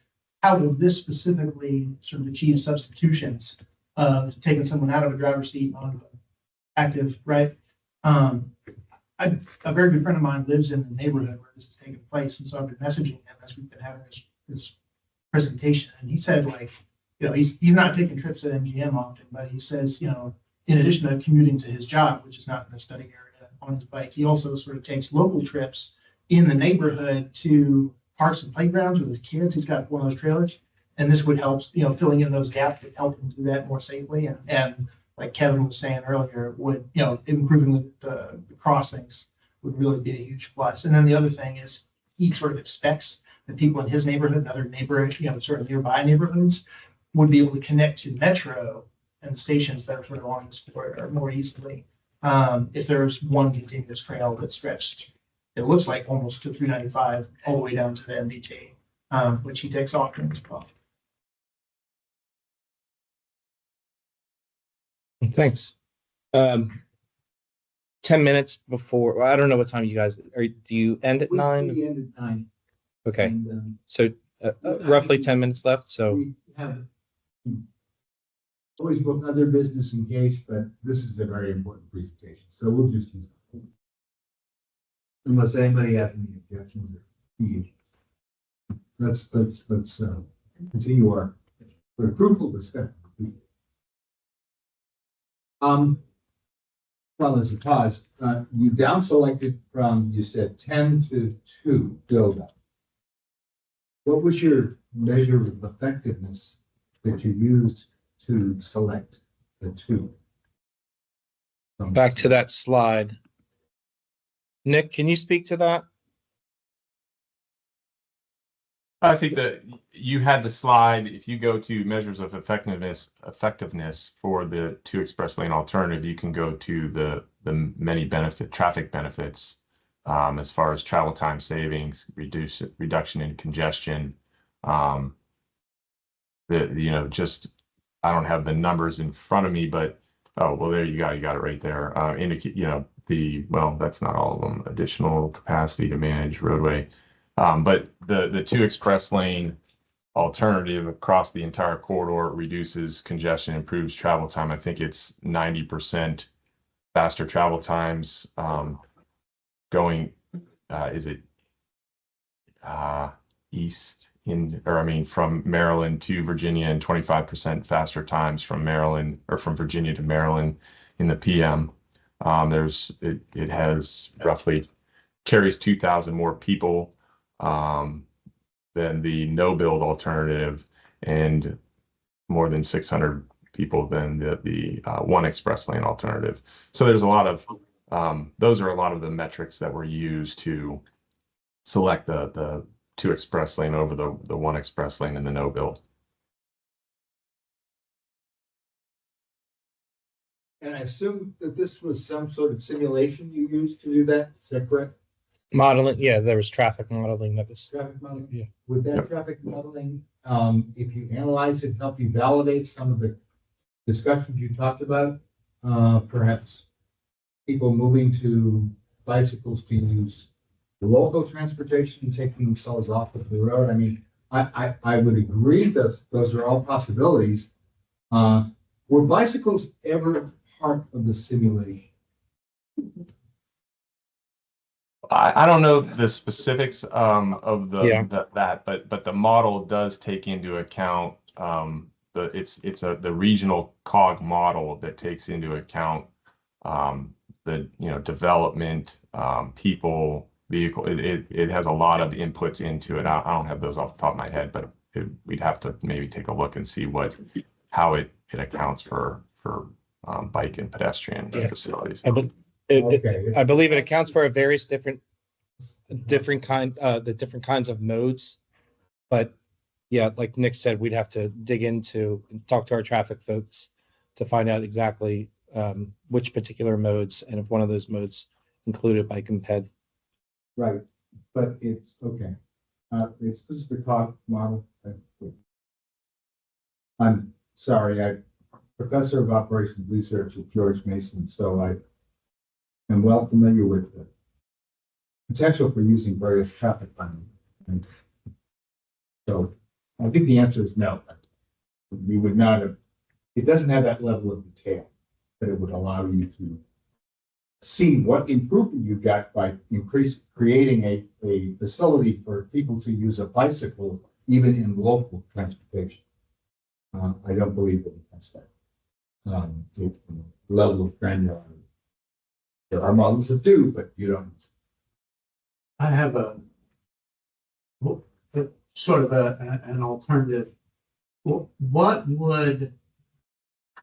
how will this specifically sort of achieve substitutions of taking someone out of a driver's seat on active, right? A very good friend of mine lives in the neighborhood where this is taking place, and so I've been messaging him as we've been having this presentation, and he said, like, you know, he's not taking trips to MGM often, but he says, you know, in addition to commuting to his job, which is not in the study area, on his bike, he also sort of takes local trips in the neighborhood to parks and playgrounds with his kids. He's got one of those trailers, and this would help, you know, filling in those gaps would help him do that more safely, and like Kevin was saying earlier, would, you know, improving the crossings would really be a huge plus. And then the other thing is he sort of expects that people in his neighborhood and other neighborhood, you know, sort of nearby neighborhoods would be able to connect to Metro and the stations that are sort of on this corridor more easily. If there's one continuous trail that stretched, it looks like almost to 395 all the way down to the MDT, which he takes often as well. Thanks. 10 minutes before, well, I don't know what time you guys are. Do you end at 9? We end at 9. Okay. And, So roughly 10 minutes left. So We have always book other business in case, but this is a very important presentation, so we'll just use it. Unless anybody has any objections or issues. Let's continue our fruitful discussion. Well, as a cause, you down selected from, you said 10 to 2 build up. What was your measure of effectiveness that you used to select the 2? back to that slide. Nick, can you speak to that? I think that you had the slide. If you go to measures of effectiveness for the 2 express lane alternative, you can go to the many traffic benefits as far as travel time savings, reduction in congestion. Just I don't have the numbers in front of me, but there you got it right there. Indicate, that's not all of them. Additional capacity to manage roadway. But the 2 express lane alternative across the entire corridor reduces congestion, improves travel time. I think it's 90% faster travel times, going, is it east from Maryland to Virginia, and 25% faster times from Maryland or from Virginia to Maryland in the PM. It has roughly carries 2,000 more people than the no build alternative, and more than 600 people than the one express lane alternative. So there's a lot of those are a lot of the metrics that were used to select the two express lane over the one express lane and the no build. And I assume that this was some sort of simulation you used to do that, is that correct? Modeling, yeah, there was traffic modeling that was. Traffic modeling? Yeah. With that traffic modeling, if you analyze it, help you validate some of the discussions you talked about, perhaps people moving to bicycles to use local transportation, taking themselves off of the road. I mean, I would agree that those are all possibilities. Were bicycles ever part of the simulation? I don't know the specifics of Yeah. but the model does take into account the regional COG model that takes into account the development, people, vehicle. It has a lot of inputs into it. I don't have those off the top of my head, but we'd have to maybe take a look and see how it accounts for bike and pedestrian facilities. I believe it accounts for various different kinds of modes, but yeah, like Nick said, we'd have to dig into and talk to our traffic folks to find out exactly which particular modes, and if one of those modes included bike and ped. Right, but it's okay. This is the COG model. I'm sorry, I'm professor of operations research at George Mason, so I am well familiar with the potential for using various traffic planning. And so I think the answer is no. We would not have, it doesn't have that level of detail that it would allow you to see what improvement you got by creating a facility for people to use a bicycle, even in local transportation. I don't believe that it has that level of granularity. There are models that do, but you don't. I have a sort of an alternative. What would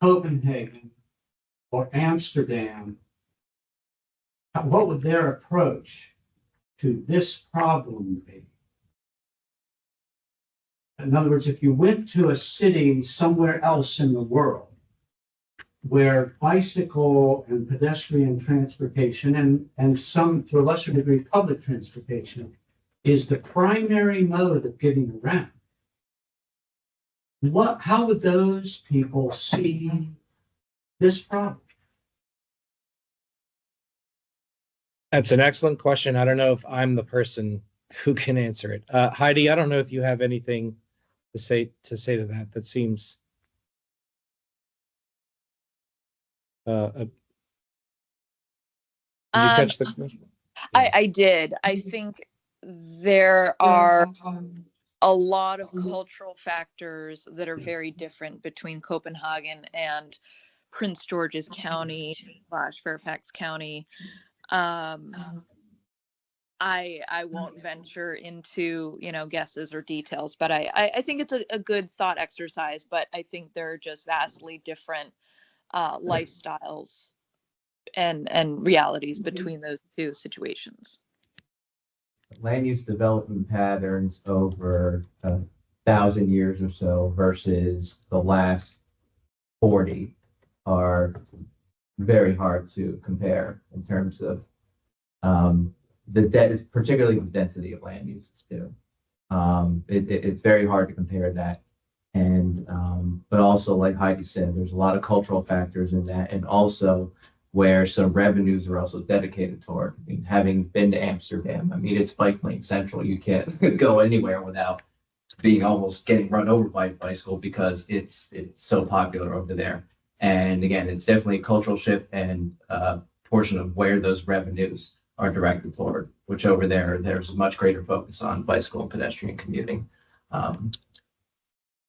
Copenhagen or Amsterdam, what would their approach to this problem be? In other words, if you went to a city somewhere else in the world where bicycle and pedestrian transportation and some, to a lesser degree, public transportation is the primary mode of getting around, how would those people see this problem? That's an excellent question. I don't know if I'm the person who can answer it. Heidi, I don't know if you have anything to say to that. That seems did you catch the question? I did. I think there are a lot of cultural factors that are very different between Copenhagen and Prince George's County / Fairfax County. I won't venture into, guesses or details, but I think it's a good thought exercise, but I think there are just vastly different lifestyles and realities between those two situations. Land use development patterns over 1,000 years or so versus the last 40 are very hard to compare in terms of particularly the density of land uses too. It's very hard to compare that. And but also, like Heidi said, there's a lot of cultural factors in that, and also where some revenues are also dedicated toward. I mean, having been to Amsterdam, I mean, it's bike lane central. You can't go anywhere without being almost getting run over by a bicycle because it's so popular over there. And again, it's definitely a cultural shift and portion of where those revenues are directed toward, which over there's a much greater focus on bicycle and pedestrian commuting than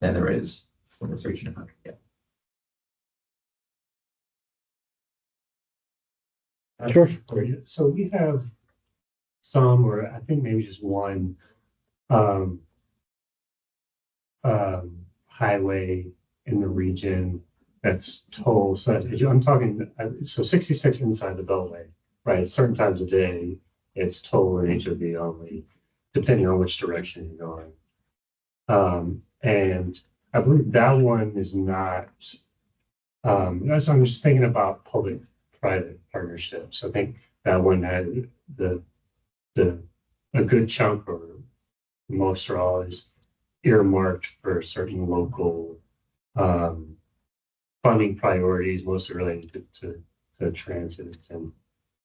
there is in this region of country. Yeah. Sure. So we have some, or I think maybe just one, highway in the region that's toll such. I'm talking, so 66 inside the Beltway, right? Certain times of day, it's toll or HOV only, depending on which direction you're going. And I believe that one is not. As I'm just thinking about public-private partnerships, I think that one had a good chunk, or most or all, is earmarked for certain local funding priorities, mostly related to transit and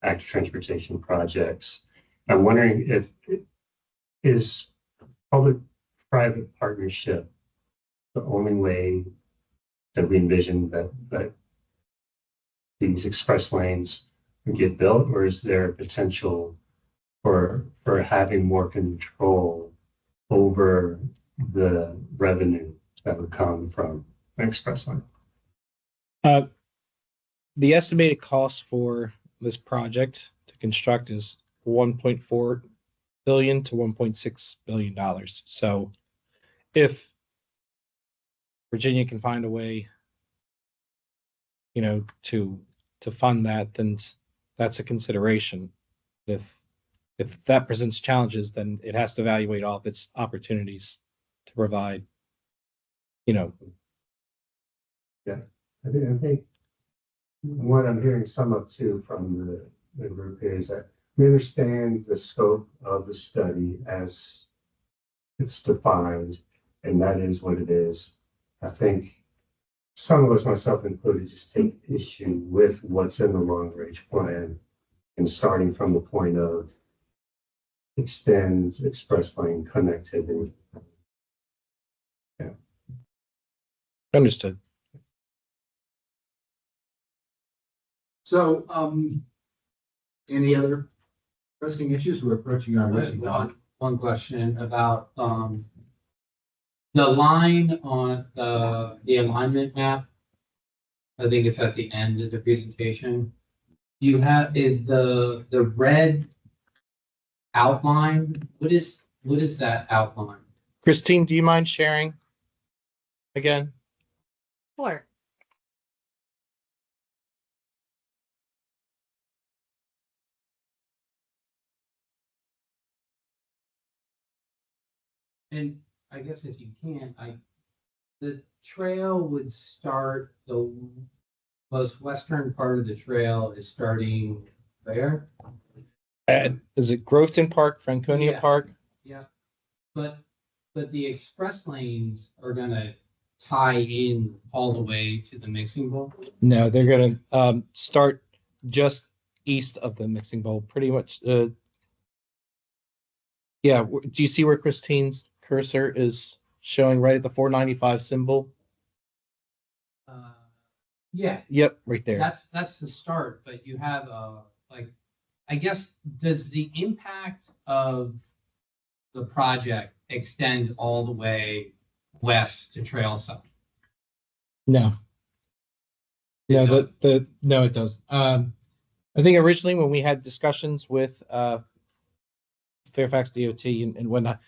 active transportation projects. I'm wondering if is public-private partnership the only way that we envision that these express lanes get built, or is there potential for having more control over the revenue that would come from an express lane? The estimated cost for this project to construct is $1.4 billion to $1.6 billion. So if Virginia can find a way, to fund that, then that's a consideration. If that presents challenges, then it has to evaluate all of its opportunities to provide, Yeah, I think what I'm hearing some of too from the group here is that we understand the scope of the study as it's defined, and that is what it is. I think some of us, myself included, just take issue with what's in the long range plan and starting from the point of extends express lane connectivity. Yeah. Understood. So, any other pressing issues? We're approaching our list. One question about, the line on the alignment map. I think it's at the end of the presentation. Is the red outline, what is that outline? Christine, do you mind sharing again? Sure. And I guess if you can't, the trail would start, the most western part of the trail is starting where? Is it Groveton Park, Franconia Yeah. Park? Yeah, but the express lanes are gonna tie in all the way to the mixing bowl? No, they're going to start just east of the mixing bowl, pretty much. Yeah, do you see where Christine's cursor is showing right at the 495 symbol? Yeah. Yep, right there. That's the start, but you have I guess, does the impact of the project extend all the way west to Trailside? No. No, no, it does. I think originally when we had discussions with Fairfax DOT and whatnot,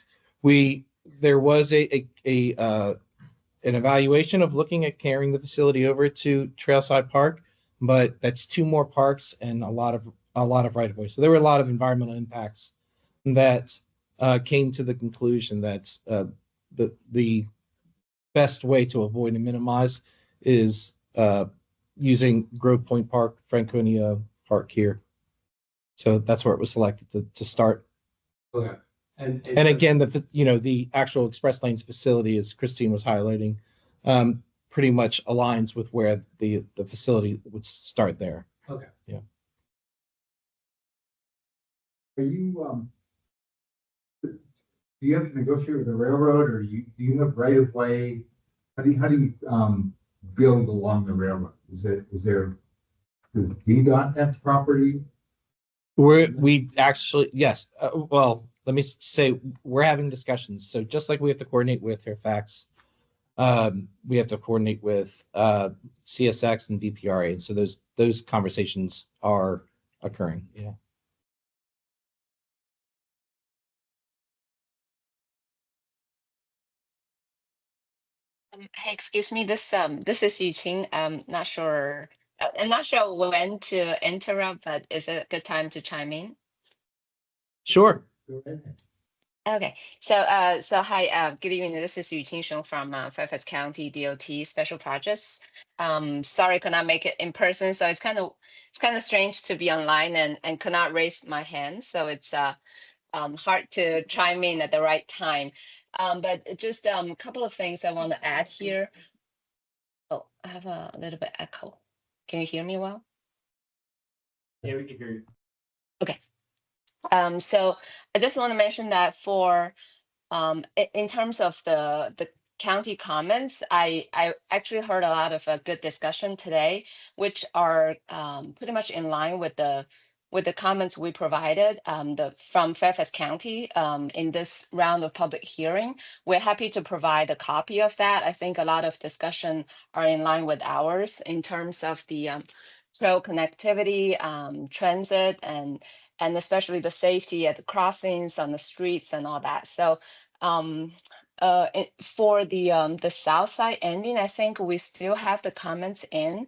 there was an evaluation of looking at carrying the facility over to Trailside Park, but that's 2 more parks and a lot of right of way. So there were a lot of environmental impacts that came to the conclusion that the best way to avoid and minimize is using Grove Point Park, Franconia Park here. So that's where it was selected to start. Okay. And again, the actual express lanes facility, as Christine was highlighting, pretty much aligns with where the facility would start there. Okay. Yeah. Are you, do you have to negotiate with the railroad, or do you have right of way? How do you build along the railroad? Is there, does VDOT have property? We actually, yes, well, let me say, we're having discussions. So just like we have to coordinate with Fairfax, we have to coordinate with CSX and BPRA. And so those conversations are occurring. Yeah. Hey, excuse me, this is Yuqing. Not sure. I'm not sure when to interrupt, but is it a good time to chime in? Sure. Okay, so hi, good evening. This is Yuqing Sheng from Fairfax County DOT Special Projects. Sorry, could not make it in person, so it's kind of strange to be online and could not raise my hand. So it's hard to chime in at the right time. But just a couple of things I want to add here. Oh, I have a little bit echo. Can you hear me well? Yeah, we can hear you. Okay. So I just want to mention that for in terms of the county comments, I actually heard a lot of good discussion today, which are pretty much in line with the comments we provided from Fairfax County in this round of public hearing. We're happy to provide a copy of that. I think a lot of discussion are in line with ours in terms of the trail connectivity, transit, and especially the safety at the crossings on the streets and all that. So for the south side ending, I think we still have the comments in,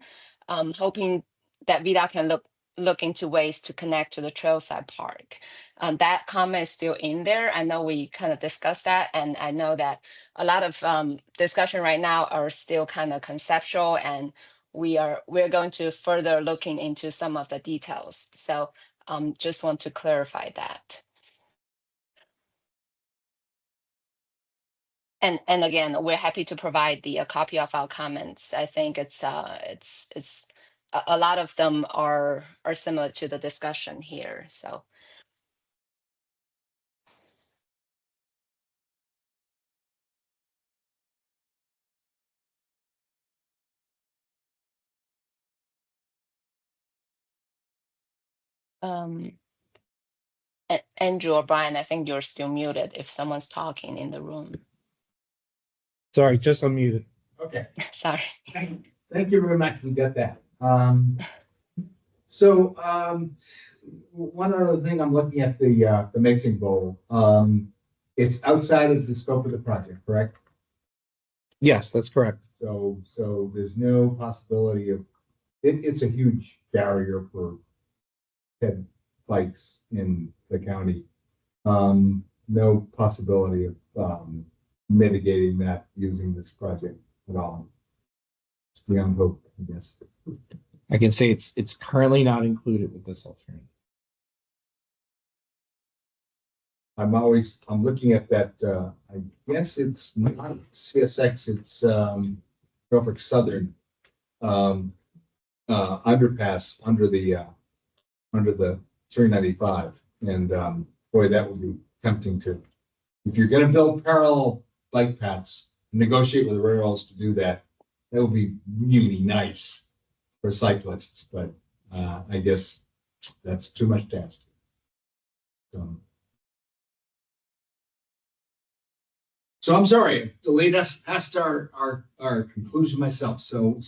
hoping that VDOT can look into ways to connect to the trailside park. That comment is still in there. I know we kind of discussed that, and I know that a lot of discussion right now are still kind of conceptual, and we're going to further looking into some of the details. So just want to clarify that. And again, we're happy to provide a copy of our comments. I think it's a lot of them are similar to the discussion here. So. Andrew or Brian, I think you're still muted if someone's talking in the room. Sorry, just unmuted. Okay. Sorry. Thank you very much. We got that. One other thing, I'm looking at the mixing bowl. It's outside of the scope of the project, correct? Yes, that's correct. So there's no possibility of, it's a huge barrier for head bikes in the county. No possibility of mitigating that using this project at all. It's beyond hope, I guess. I can say it's currently not included with this alternative. I'm looking at that, I guess it's not CSX, it's Norfolk Southern underpass under the 395. And boy, that would be tempting to, if you're gonna build parallel bike paths, negotiate with the railroads to do that. That would be really nice for cyclists, but I guess that's too much to ask. So I'm sorry, delayed us past our conclusion myself. So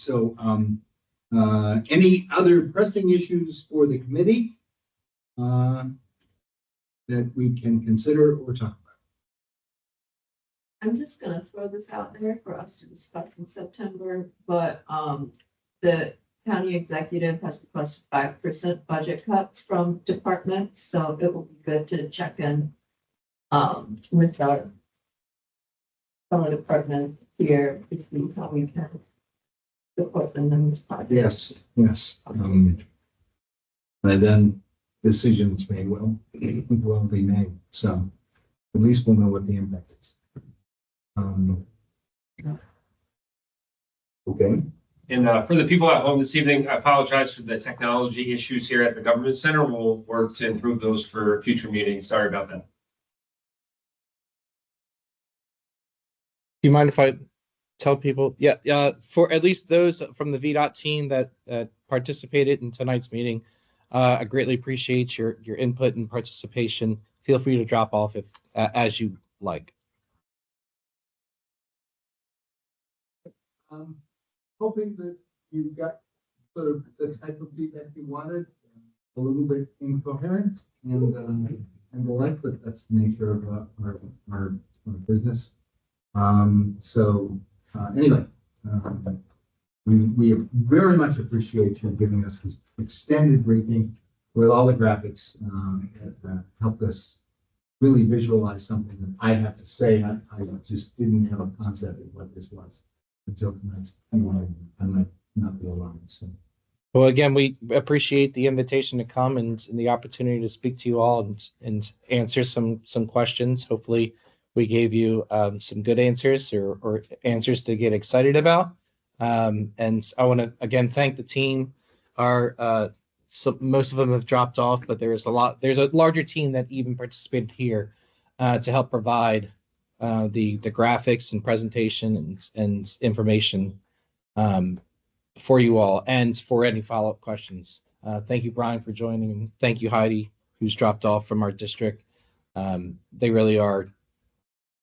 any other pressing issues for the committee that we can consider or talk about? I'm just gonna throw this out there for us to discuss in September, but the county executive has requested 5% budget cuts from departments, so it will be good to check in with our department here to see how we can support them in this project. Yes. And then decisions may well be made. So at least we'll know what the impact is. Okay. And for the people at home this evening, I apologize for the technology issues here at the Government Center. We'll work to improve those for future meetings. Sorry about that. Do you mind if I tell people, for at least those from the VDOT team that participated in tonight's meeting, I greatly appreciate your input and participation. Feel free to drop off if as you like. Hoping that you got sort of the type of feedback you wanted, a little bit incoherent and the like, but that's the nature of our business. Anyway, we very much appreciate you giving us this extended briefing with all the graphics that helped us really visualize something that I have to say I just didn't have a concept of what this was until tonight. I might not be alone. So. Well, again, we appreciate the invitation to come and the opportunity to speak to you all and answer some questions. Hopefully, we gave you some good answers or answers to get excited about. And I want to again thank the team. Most of them have dropped off, but there's a larger team that even participated here to help provide the graphics and presentation and information for you all and for any follow-up questions. Thank you, Brian, for joining, and thank you, Heidi, who's dropped off from our district. They really are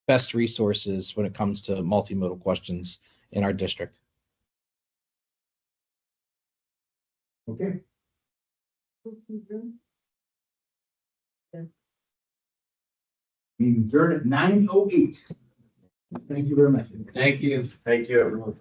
best resources when it comes to multimodal questions in our district. Okay. We adjourn at 9:08. Thank you very much. Thank you. Thank you, everyone.